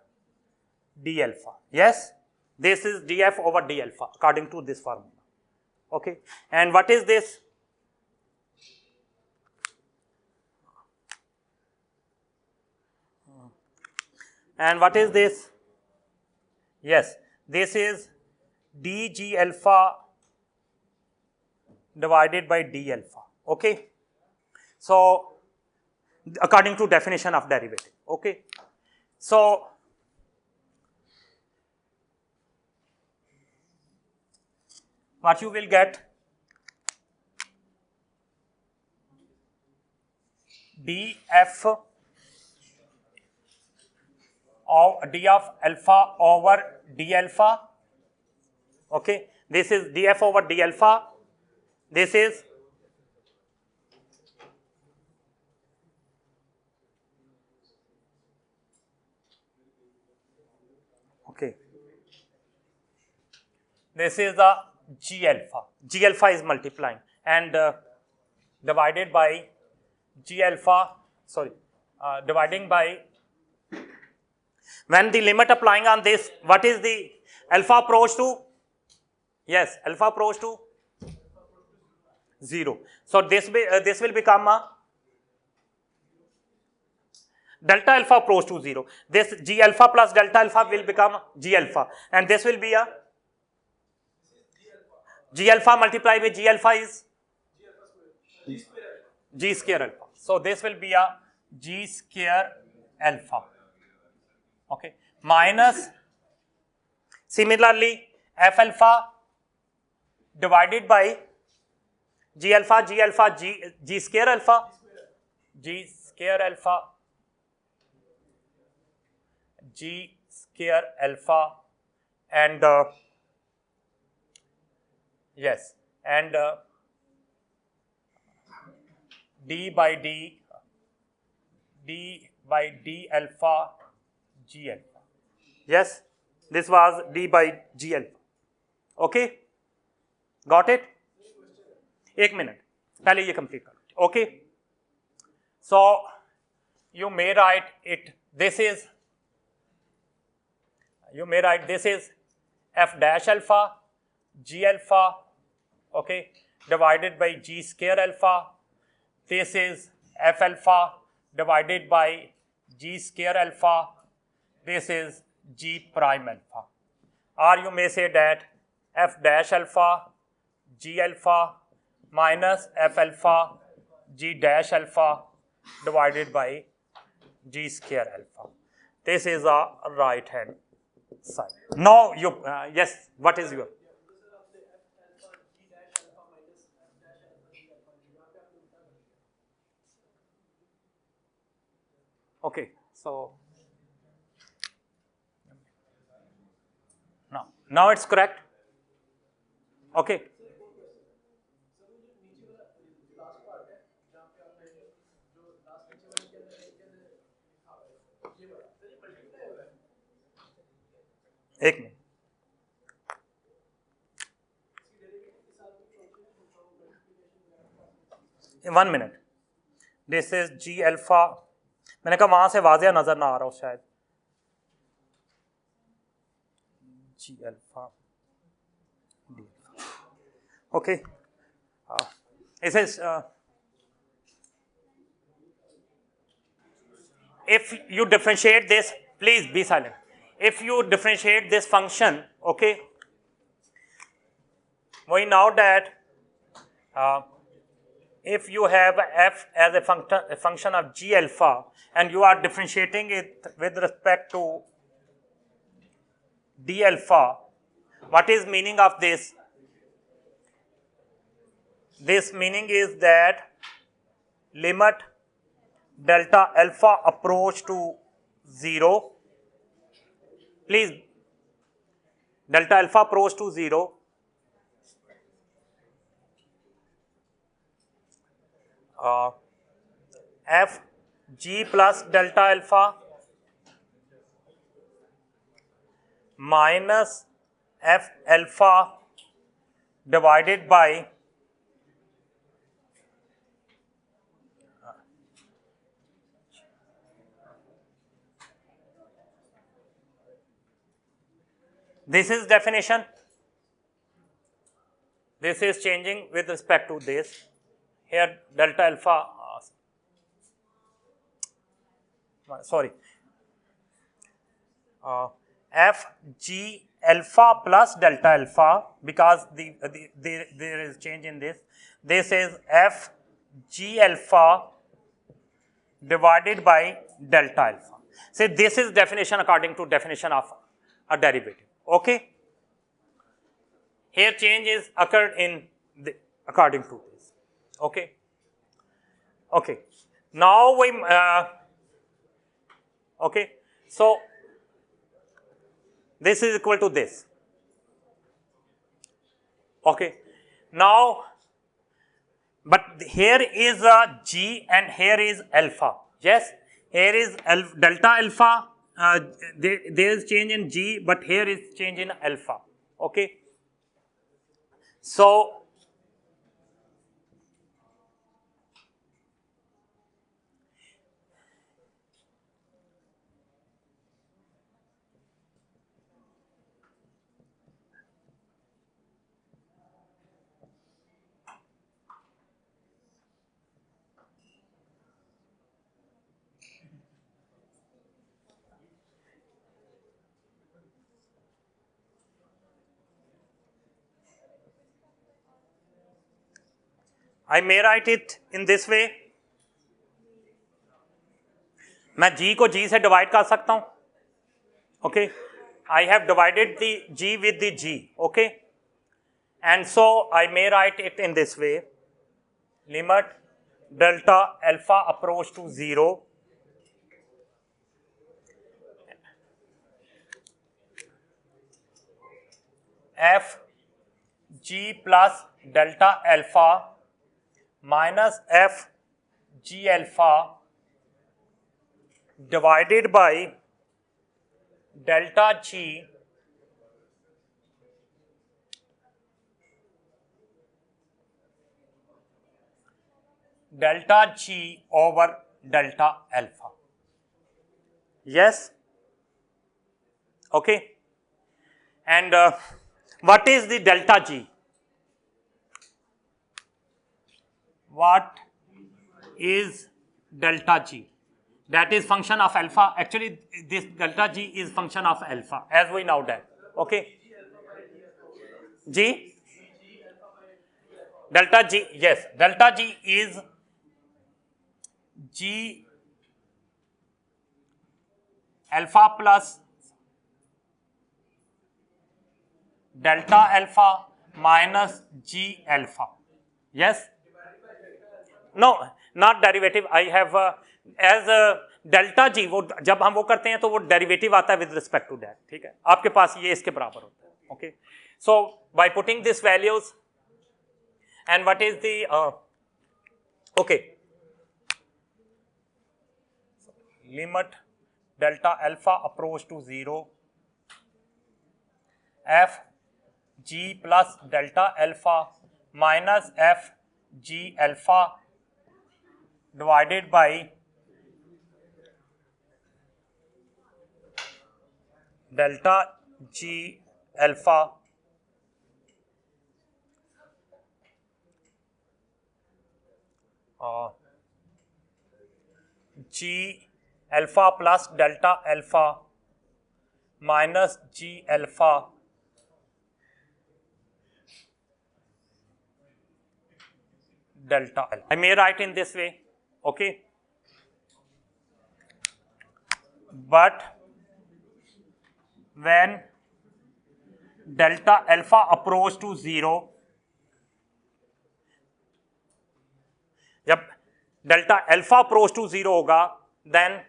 d alpha. Yes, this is df over d alpha according to this formula. Okay, and what is this? And what is this? Yes, this is dg alpha divided by d alpha. Okay, so according to definition of derivative. Okay, so what you will get, df of d of alpha over d alpha. Okay, this is df over d alpha. This is okay. This is the g alpha. G alpha is multiplying and divided by g alpha. Sorry, dividing by. When the limit applying on this, what is the alpha approach to? Yes, alpha approach to 0. So this will become a delta alpha approach to 0. This g alpha plus delta alpha will become g alpha, and this will be a g alpha multiplied with g alpha is g square alpha. So this will be a g square alpha. Okay, minus similarly f alpha divided by g alpha g square alpha g square alpha g square alpha and yes, and d by d alpha g alpha. Yes, this was d by g alpha. Okay, got it? 1 minute, पहले ये complete करो. Okay, so you may write it. This is, you may write this is f dash alpha g alpha, okay, divided by g square alpha. This is f alpha divided by g square alpha. This is g prime alpha. Or you may say that f dash alpha g alpha minus f alpha g dash alpha divided by g square alpha. This is a right hand side. Now you, yes, what is your? Okay, so now it's correct. Okay. एक minute. 1 minute. This is G alpha. मैंने कहा वहां से वाज़िया नजर ना आ रहा हो शायद. G alpha. D. Okay. It says if you differentiate this, please be silent. If you differentiate this function, okay, we know that if you have f as a function of G alpha and you are differentiating it with respect to D alpha, what is meaning of this? This meaning is that limit delta alpha approach to 0, please, delta alpha approach to 0, f g plus delta alpha minus f alpha divided by this is definition. This is changing with respect to this. Here delta alpha, f g alpha plus delta alpha, because there is change in this. This is f g alpha divided by delta alpha. So this is definition according to definition of a derivative. Okay. Here change is occurred in according to this. Okay. Okay. Now we okay. So this is equal to this. Okay. Now, but here is a G and here is alpha. Yes. Here is delta alpha. There is change in G, but here is change in alpha. Okay. So I may write it in this way. मैं G को G से divide कर सकता हूँ. Okay. I have divided the G with the G. Okay. And so I may write it in this way. Limit delta alpha approach to 0. F G plus delta alpha minus f g alpha divided by delta g over delta alpha. Yes. Okay. And what is the delta g? What is delta g? That is function of alpha. Actually, this delta g is function of alpha, as we know that. Okay. G? Delta g, yes. Delta g is G alpha plus delta alpha minus G alpha. Yes? No, not derivative. I have as delta g, वो जब हम वो करते हैं तो वो derivative आता है with respect to that. ठीक है, आपके पास ये इसके बराबर होता है. Okay. So by putting these values, and what is the okay, limit delta alpha approach to 0, f g plus delta alpha minus f g alpha divided by delta G alpha G alpha plus delta alpha minus G alpha delta alpha. I may write in this way, okay? But when delta alpha approach to 0, जब delta alpha approach to 0 होगा, then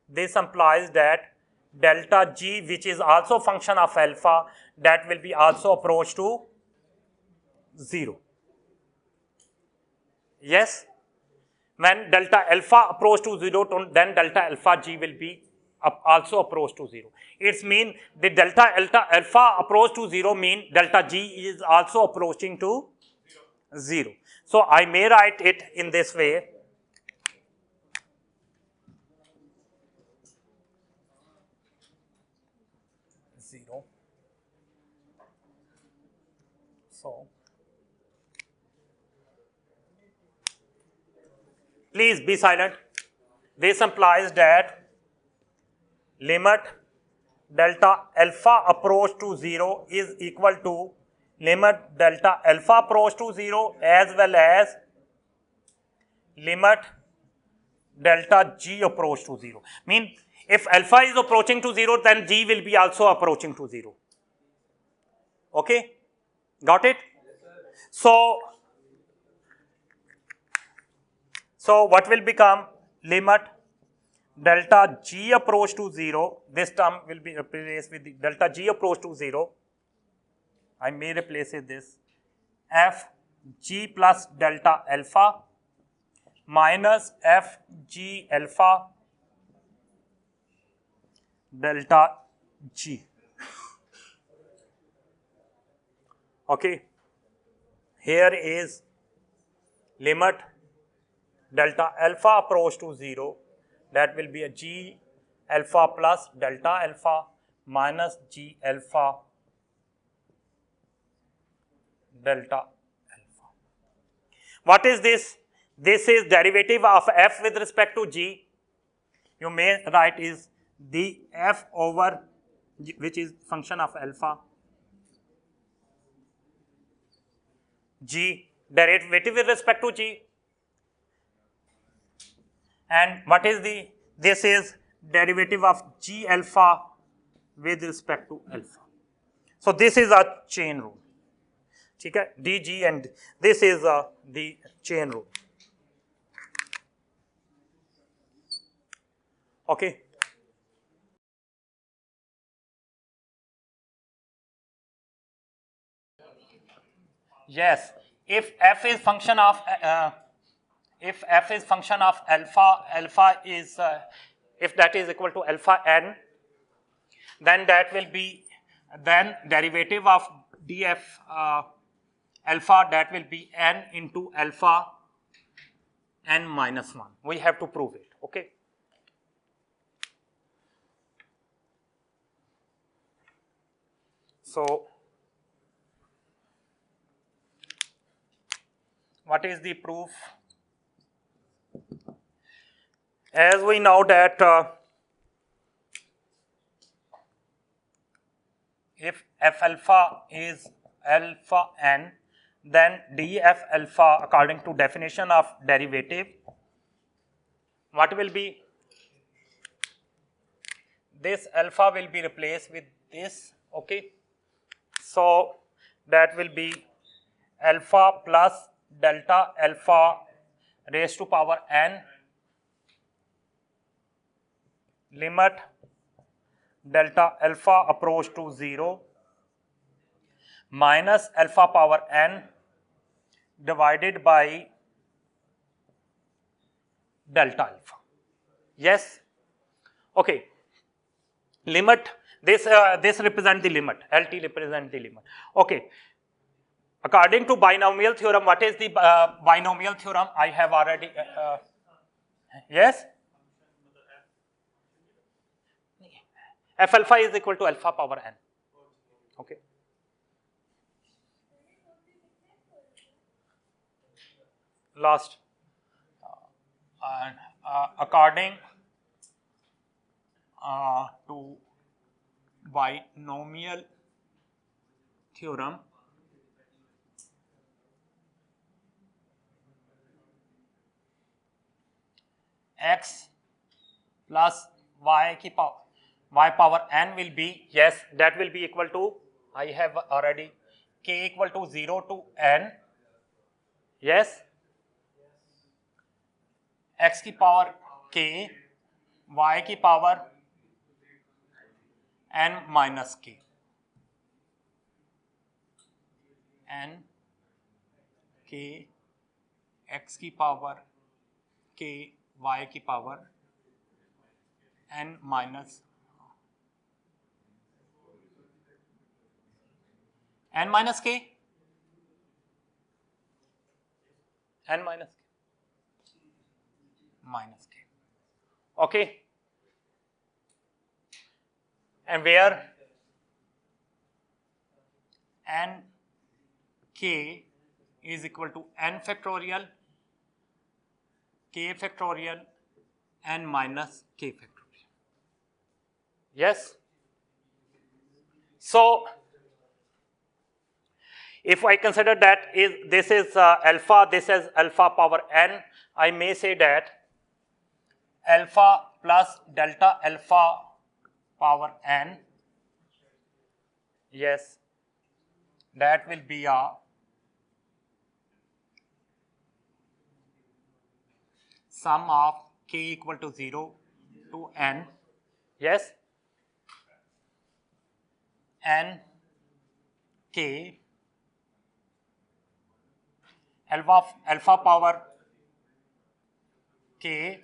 this implies that delta G, which is also function of alpha, that will be also approach to 0. Yes? When delta alpha approach to 0, then delta alpha G will be also approach to 0. It means the delta alpha approach to 0 mean delta G is also approaching to 0. So I may write it in this way. So please be silent. This implies that limit delta alpha approach to 0 is equal to limit delta alpha approach to 0 as well as limit delta G approach to 0. Mean if alpha is approaching to 0, then G will be also approaching to 0. Okay? Got it? So what will become limit delta G approach to 0, this term will be replaced with the delta G approach to 0. I may replace it this f G plus delta alpha minus f G alpha delta G. Okay. Here is limit delta alpha approach to 0, that will be a G alpha plus delta alpha minus G alpha delta alpha. What is this? This is derivative of f with respect to G. You may write is the f over G, which is function of alpha, G, derivative with respect to G. And what is the, this is derivative of G alpha with respect to alpha. So this is a chain rule. Okay? dg, and this is the chain rule. Okay. Yes, if f is function of alpha, alpha is if that is equal to alpha n, then that will be, then derivative of df alpha, that will be n into alpha n minus 1. We have to prove it. Okay. So what is the proof? As we know that if f alpha is alpha n, then df alpha, according to definition of derivative, what will be? This alpha will be replaced with this. Okay. So that will be alpha plus delta alpha raised to power n, limit delta alpha approach to 0 minus alpha power n divided by delta alpha. Yes? Okay. Limit, this represent the limit, LT represent the limit. Okay. According to binomial theorem, what is the binomial theorem? I have already, yes? F alpha is equal to alpha power n. Okay. Last. According to binomial theorem, x plus y power n will be, yes, that will be equal to, I have already, k equal to 0 to n, yes, x की power k, y की power n minus k, n k, x की power k, y की power n minus k, n minus k, minus k. Okay. And where n k is equal to n factorial, k factorial, n minus k factorial. Yes. So if I consider that this is alpha, this is alpha power n, I may say that alpha plus delta alpha power n, yes, that will be a sum of k equal to 0 to n, yes, n k alpha power k,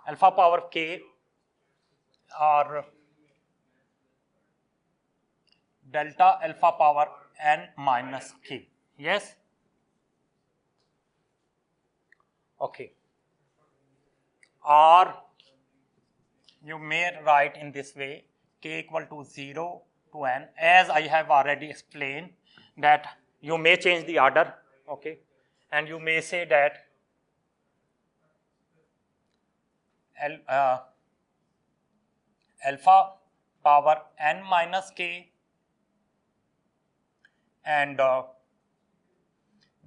alpha power k or delta alpha power n minus k, yes. Okay. Or you may write in this way, k equal to 0 to n, as I have already explained that you may change the order, okay, and you may say that alpha power n minus k and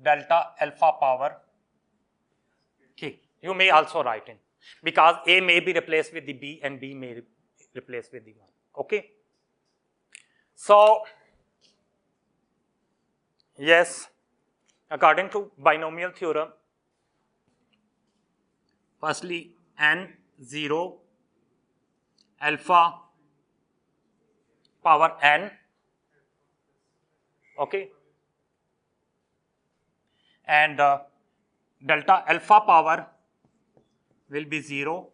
delta alpha power k. You may also write in, because A may be replaced with the B and B may replace with the 1. Okay. So, yes, according to binomial theorem, firstly n0 alpha power n, okay, and delta alpha power will be 0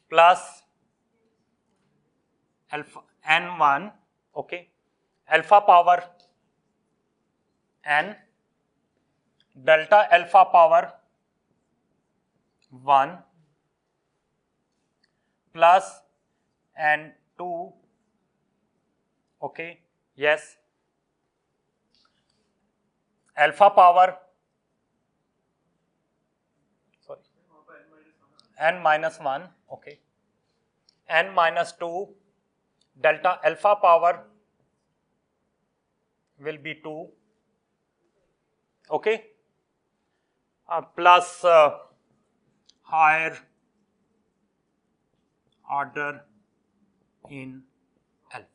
plus alpha n1, okay, alpha power n, delta alpha power 1 plus n2, okay, yes, alpha power, sorry, n minus 1, okay, n minus 2, delta alpha power will be 2, okay, plus higher order in alpha,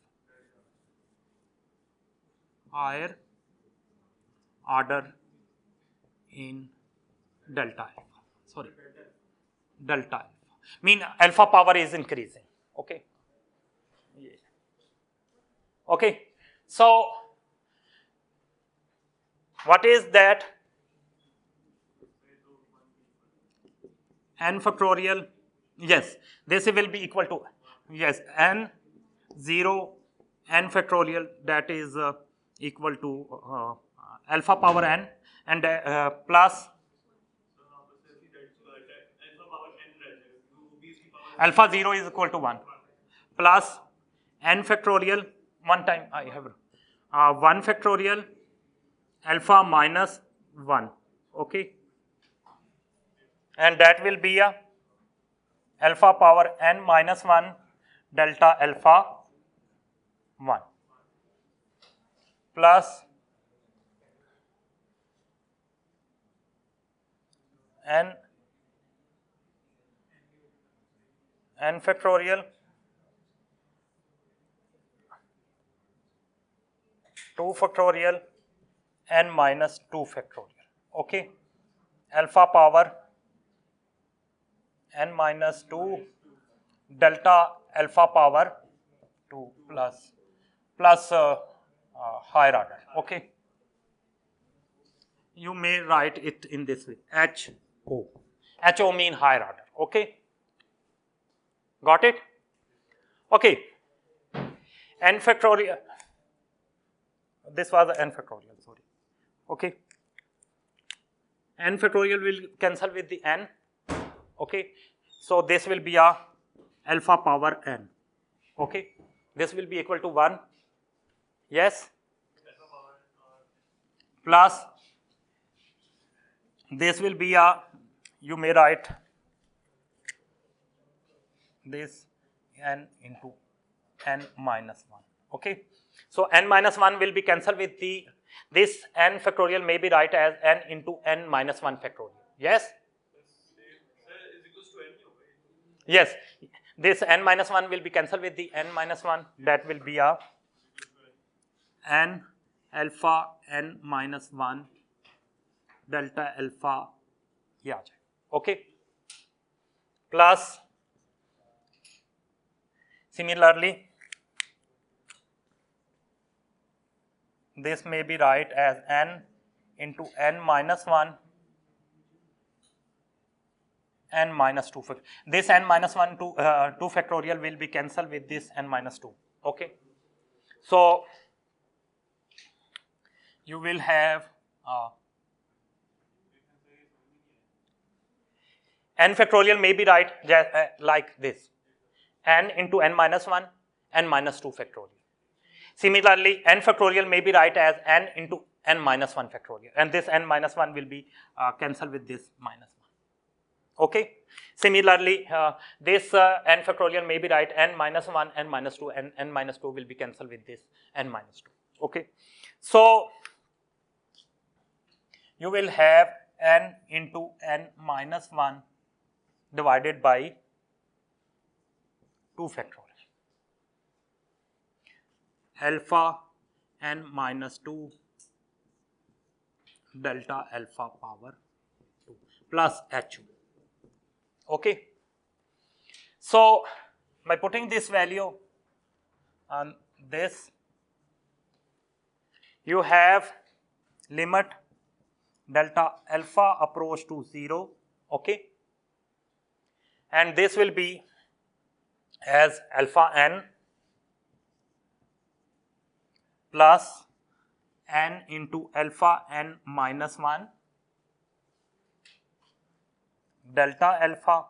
higher order in delta alpha, sorry, delta alpha, mean alpha power is increasing, okay. Okay, so what is that? N factorial, yes, this will be equal to, yes, n0 n factorial, that is equal to alpha power n, and plus alpha 0 is equal to 1 plus n factorial, one time I have 1 factorial alpha minus 1, okay, and that will be a alpha power n minus 1 delta alpha 1 plus n factorial 2 factorial n minus 2 factorial, okay, alpha power n minus 2 delta alpha power 2 plus higher order, okay. You may write it in this way, HO. HO mean higher order, okay. Got it? Okay. N factorial. This was n factorial, sorry. Okay. N factorial will cancel with the n, okay. So this will be a alpha power n, okay. This will be equal to 1, yes, plus this will be a, you may write this n into n minus 1, okay. So n minus 1 will be cancelled with the, this n factorial may be write as n into n minus 1 factorial, yes? Yes, this n minus 1 will be cancelled with the n minus 1, that will be a n alpha n minus 1 delta alpha, yeah, okay, plus similarly this may be write as n into n minus 1 n minus 2. This n minus 1 to 2 factorial will be cancelled with this n minus 2, okay. So you will have n factorial may be write like this, n into n minus 1 n minus 2 factorial. Similarly, n factorial may be write as n into n minus 1 factorial, and this n minus 1 will be cancelled with this minus 1, okay. Similarly, this n factorial may be write n minus 1 n minus 2, and n minus 2 will be cancelled with this n minus 2, okay. So you will have n into n minus 1 divided by 2 factorial alpha n minus 2 delta alpha power 2 plus HO, okay. So by putting this value on this, you have limit delta alpha approach to 0, okay, and this will be as alpha n plus n into alpha n minus 1 delta alpha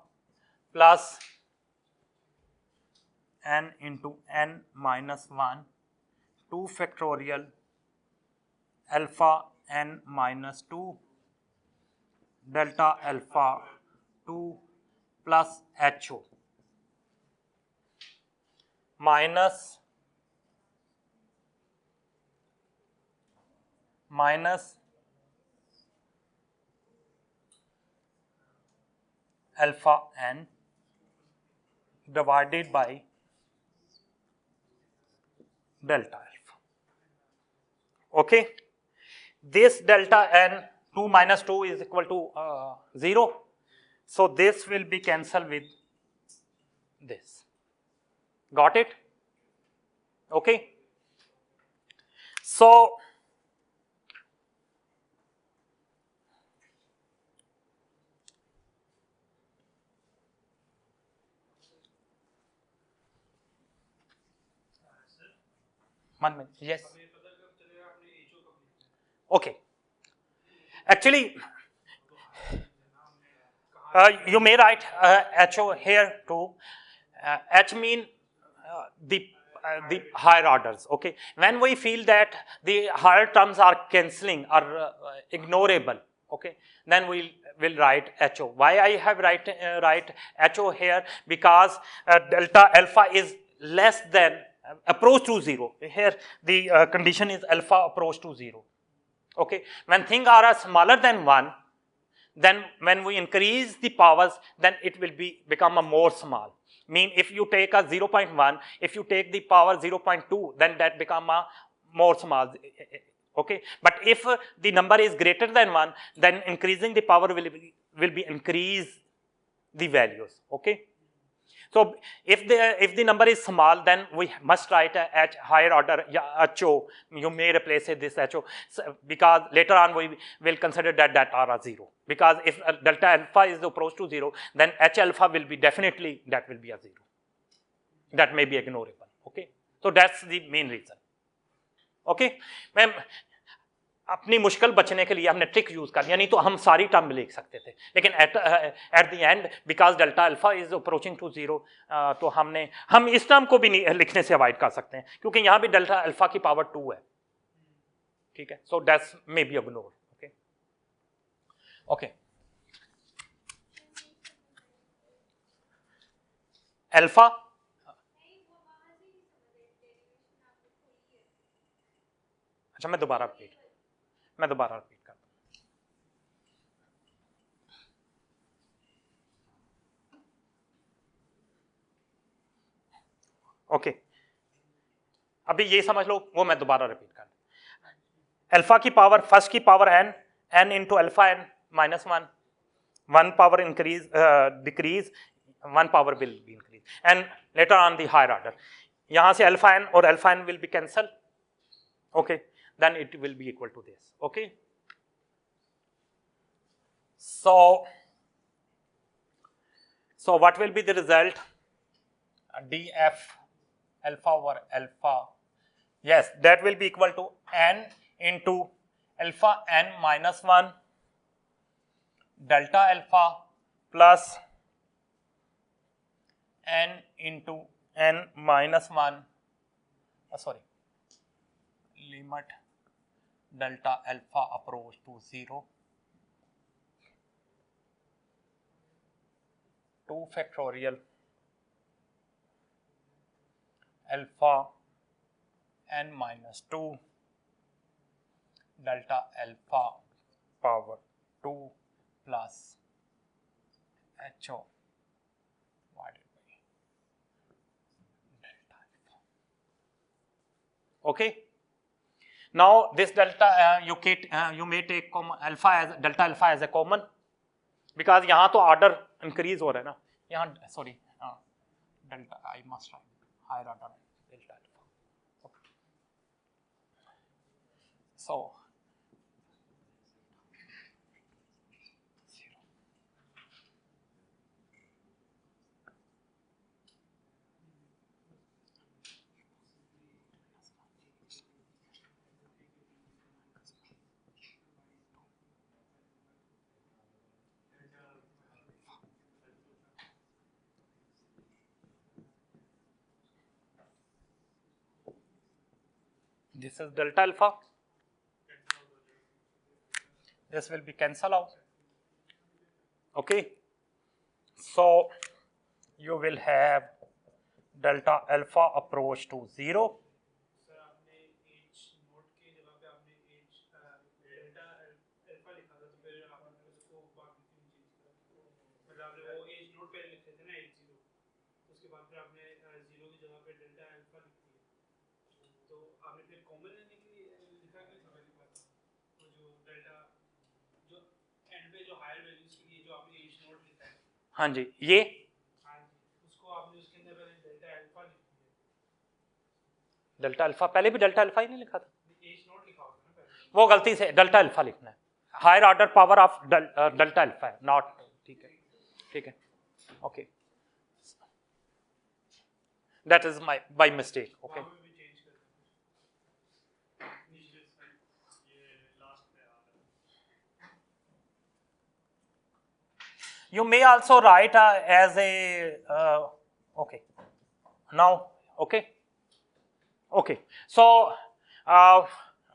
plus n into n minus 1 2 factorial alpha n minus 2 delta alpha 2 plus HO minus alpha n divided by delta alpha, okay. This delta n 2 minus 2 is equal to 0, so this will be cancelled with this, got it, okay. So 1 minute. Yes. Okay. Actually, you may write HO here too. H mean the higher orders. Okay. When we feel that the higher terms are cancelling or ignorable, okay, then we will write HO. Why I have write HO here? Because delta alpha is less than approach to 0. Here the condition is alpha approach to 0. Okay. When things are smaller than 1, then when we increase the powers, then it will become a more small. Mean if you take a 0.1, if you take the power 0.2, then that become a more small. Okay. But if the number is greater than 1, then increasing the power will be increase the values. Okay. So if the number is small, then we must write a H higher order HO. You may replace this HO because later on we will consider that are a 0. Because if delta alpha is approach to 0, then H alpha will be definitely that will be a 0. That may be ignorable. Okay. So that's the main reason. Okay. Ma'am, अपनी मुश्किल बचने के लिए हमने trick use कर लिया, नहीं तो हम सारी टर्म लिख सकते थे, लेकिन at the end because delta alpha is approaching to 0, तो हम इस टर्म को भी नहीं लिखने से अवॉइड कर सकते हैं क्योंकि यहां भी डेल्टा अल्फा की पावर 2 है. ठीक है. So that's may be ignored. Okay. Okay. Alpha अच्छा मैं दोबारा रिपीट करता हूं. ओके. अभी ये समझ लो, वो मैं दोबारा रिपीट कर दूं. अल्फा की पावर फर्स्ट की power n into alpha n minus 1 power increase decrease 1 power will be increase and later on the higher order. यहां से अल्फा n और alpha n will be cancel. Okay. Then it will be equal to this. Okay. So what will be the result? df alpha over alpha. Yes, that will be equal to n into alpha n minus 1 delta alpha plus n into n minus 1 limit delta alpha approach to 0 2 factorial alpha n minus 2 delta alpha power 2 plus HO divided by delta alpha. Okay. Now this delta you may take alpha as delta alpha as a common because यहाँ तो order increase हो रहा है ना, यहाँ sorry delta I must write higher order delta alpha. Okay. So this is delta alpha. This will be cancel out. Okay. So you will have delta alpha approach to 0. Sir आपने h note के जगह पे आपने h delta alpha लिखा था, तो फिर आपने उसको बाद में क्यों चेंज किया? मतलब आपने वो h नोट पहले लिखे थे ना h0, उसके बाद फिर आपने 0 की जगह पे डेल्टा अल्फा लिख दिया, तो आपने फिर कॉमन लेने के लिए लिखा क्यों था पहली बात? तो जो डेल्टा जो एंड पे जो हायर वैल्यूज के लिए जो आपने h नोट लिखा है, हाँ जी, ये उसको आपने उसके अंदर पहले डेल्टा अल्फा लिख दिया. डेल्टा अल्फा, पहले भी डेल्टा अल्फा ही नहीं लिखा था, h नोट लिखा होगा ना पहले. वो गलती से डेल्टा अल्फा लिखना है. Higher order power of delta alpha है, नॉट. ठीक है. ठीक है. Okay. That is my by mistake. Okay. You may also write as a, okay, now, okay, okay. So, uh,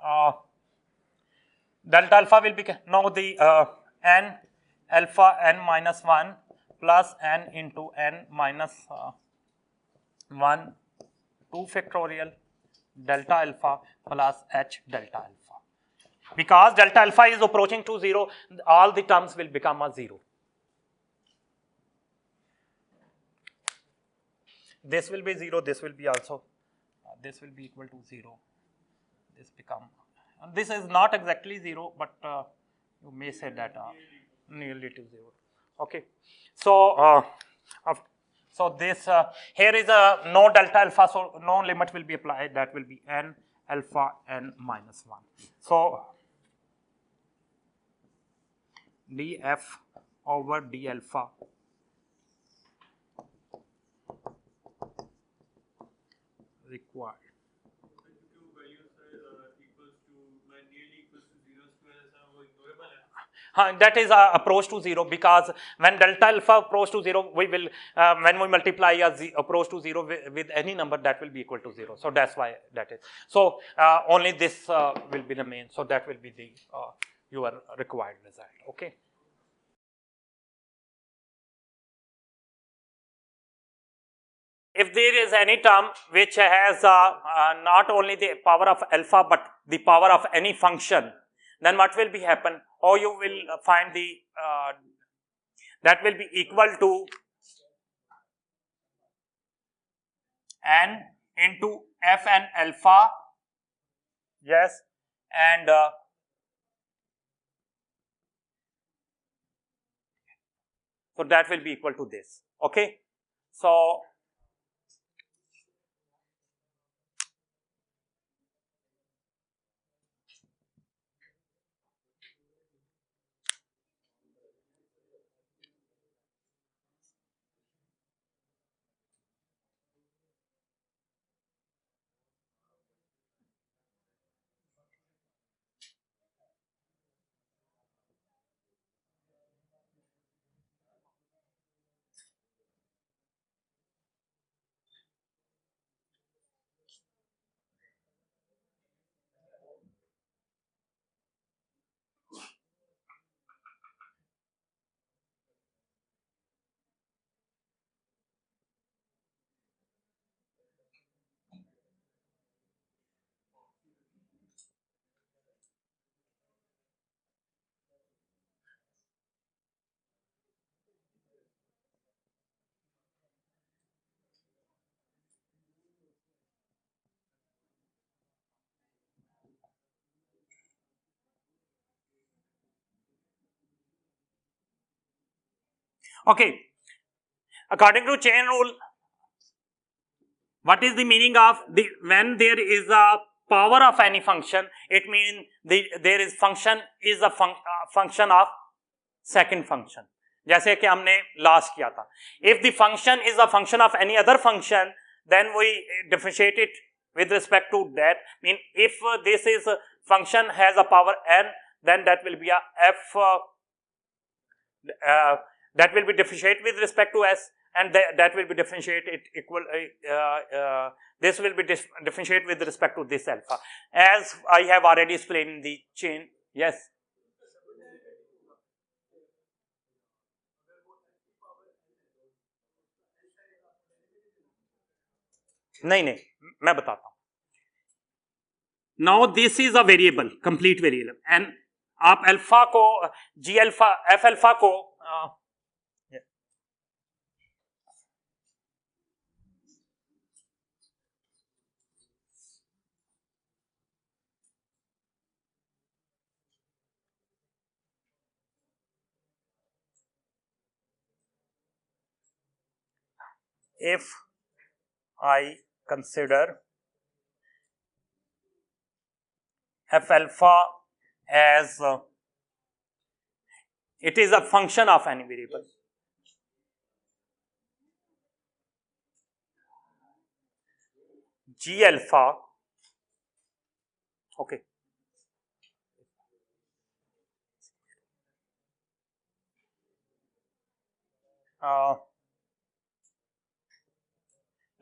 uh, delta alpha will be, now the n alpha n minus 1 plus n into n minus 1 2 factorial delta alpha plus h delta alpha. Because delta alpha is approaching to 0, all the terms will become a 0. This will be 0, this will be also, this will be equal to 0. This become, and this is not exactly 0, but you may say that nearly to 0. Okay. So, so this, here is a no delta alpha, so no limit will be applied, that will be n alpha n minus 1. So, df over d alpha required. That is approach to 0, because when delta alpha approach to 0, we will, when we multiply approach to 0 with any number, that will be equal to 0. So that's why that is. So only this will be the main. So that will be the your required result. Okay. If there is any term which has not only the power of alpha but the power of any function, then what will be happen? Or you will find the that will be equal to n into f and alpha, yes, and so that will be equal to this. Okay. So okay, according to chain rule, what is the meaning of the when there is a power of any function? It means there is function is a function of second function. जैसे कि हमने last किया था. If the function is a function of any other function, then we differentiate it with respect to that. Mean if this is function has a power n, then that will be a f. That will be differentiated with respect to s, and that will be differentiated equal. This will be differentiated with respect to this alpha, as I have already explained in the chain. Yes. नहीं नहीं, मैं बताता हूँ. Now this is a variable, complete variable, and आप alpha को g alpha f alpha को if I consider f alpha as it is a function of any variable, g alpha, okay,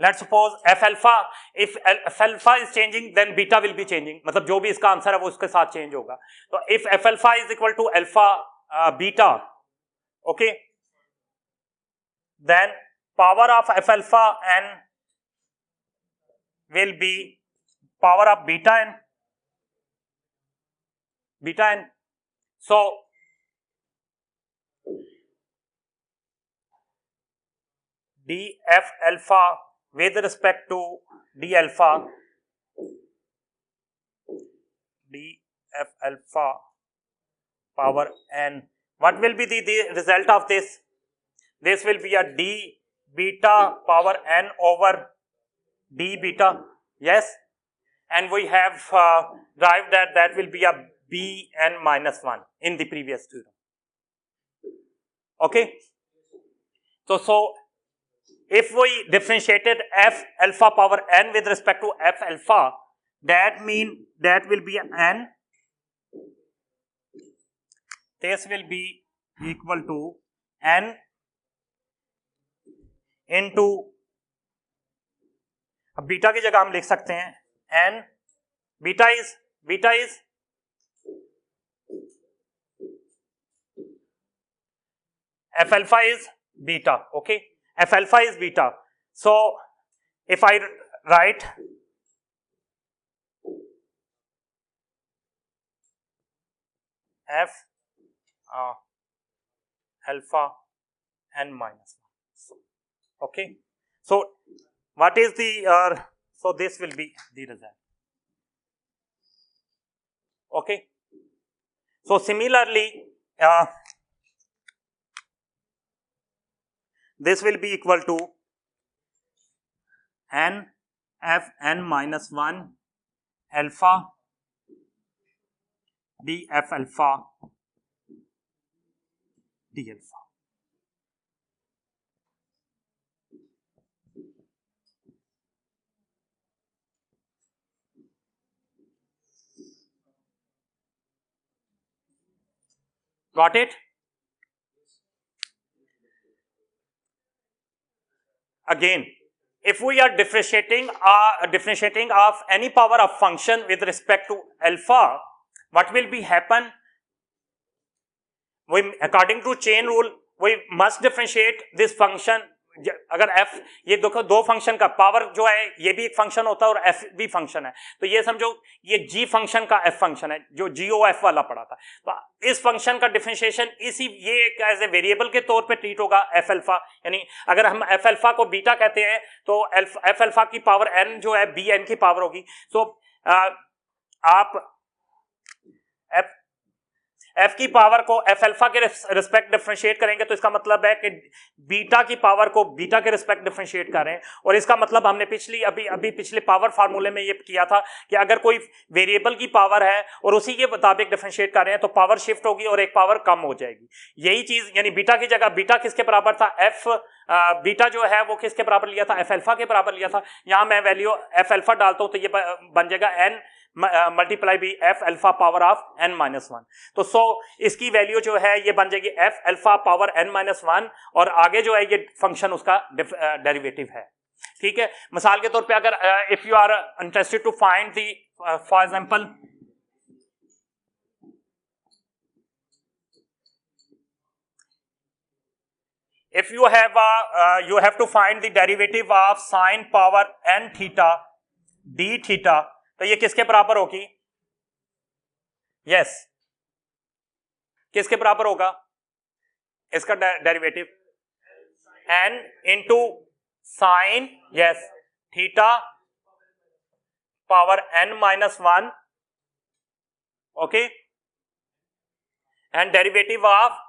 let's suppose f alpha, if f alpha is changing then beta will be changing, मतलब जो भी इसका answer है वो उसके साथ change होगा. तो if f alpha is equal to alpha beta, okay, then power of f alpha n will be power of beta n. So df alpha with respect to d alpha power n, what will be the result of this? This will be a d beta power n over d beta, yes, and we have derived that will be a bn minus 1 in the previous theorem. Okay, so if we differentiated f alpha power n with respect to f alpha, that mean that will be n, this will be equal to n into, अब beta की जगह हम लिख सकते हैं n, beta is f alpha is beta, okay, f alpha is beta. So if I write f alpha n minus 1, okay, so what is the so this will be the result, okay. So similarly this will be equal to n f n minus 1 alpha d f alpha d alpha. Got it? Again, if we are differentiating of any power of function with respect to alpha, what will be happen? We, according to chain rule, we must differentiate this function. अगर f, ये देखो दो function का power जो है ये भी एक फंक्शन होता है और f भी फंक्शन है, तो ये समझो ये g फंक्शन का f फंक्शन है जो GOF वाला पढ़ा था. तो इस फंक्शन का डिफरेंशिएशन इसी ये एज ए वेरिएबल के तौर पे ट्रीट होगा f अल्फा, यानी अगर हम f अल्फा को बीटा कहते हैं तो f अल्फा की पावर n जो है bn की पावर होगी. तो आप f की पावर को f अल्फा के रिस्पेक्ट डिफरेंशिएट करेंगे तो इसका मतलब है कि बीटा की पावर को बीटा के रिस्पेक्ट डिफरेंशिएट कर रहे हैं. और इसका मतलब हमने पिछले पावर फार्मूले में ये किया था कि अगर कोई वेरिएबल की पावर है और उसी के मुताबिक डिफरेंशिएट कर रहे हैं तो पावर शिफ्ट होगी और एक पावर कम हो जाएगी. यही चीज यानी बीटा की जगह बीटा किसके बराबर था, बीटा जो है वो किसके बराबर लिया था, f अल्फा के बराबर लिया था. यहां मैं वैल्यू f अल्फा डालता हूं तो ये बन जाएगा n मल्टीप्लाई भी f alpha power of n minus 1. तो सो इसकी वैल्यू जो है ये बन जाएगी f alpha power n minus 1 और आगे जो है ये फंक्शन उसका डेरिवेटिव है. ठीक है, मिसाल के तौर पे अगर if you are interested to find the for example if you have to find the derivative of sin power n theta d theta, तो ये किसके बराबर होगी? यस, किसके बराबर होगा इसका derivative? n into sine yes theta power n minus 1, okay, and derivative of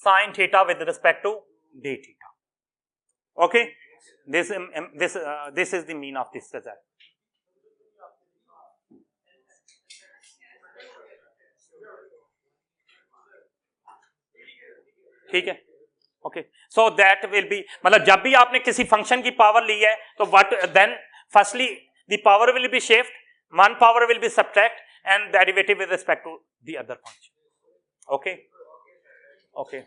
sin theta with respect to d theta. Okay, this is the mean of this result. ठीक है, okay. So that will be, मतलब जब भी आपने किसी function की power ली है तो what then firstly the power will be shift, one power will be subtract and derivative with respect to the other function. Okay. Okay.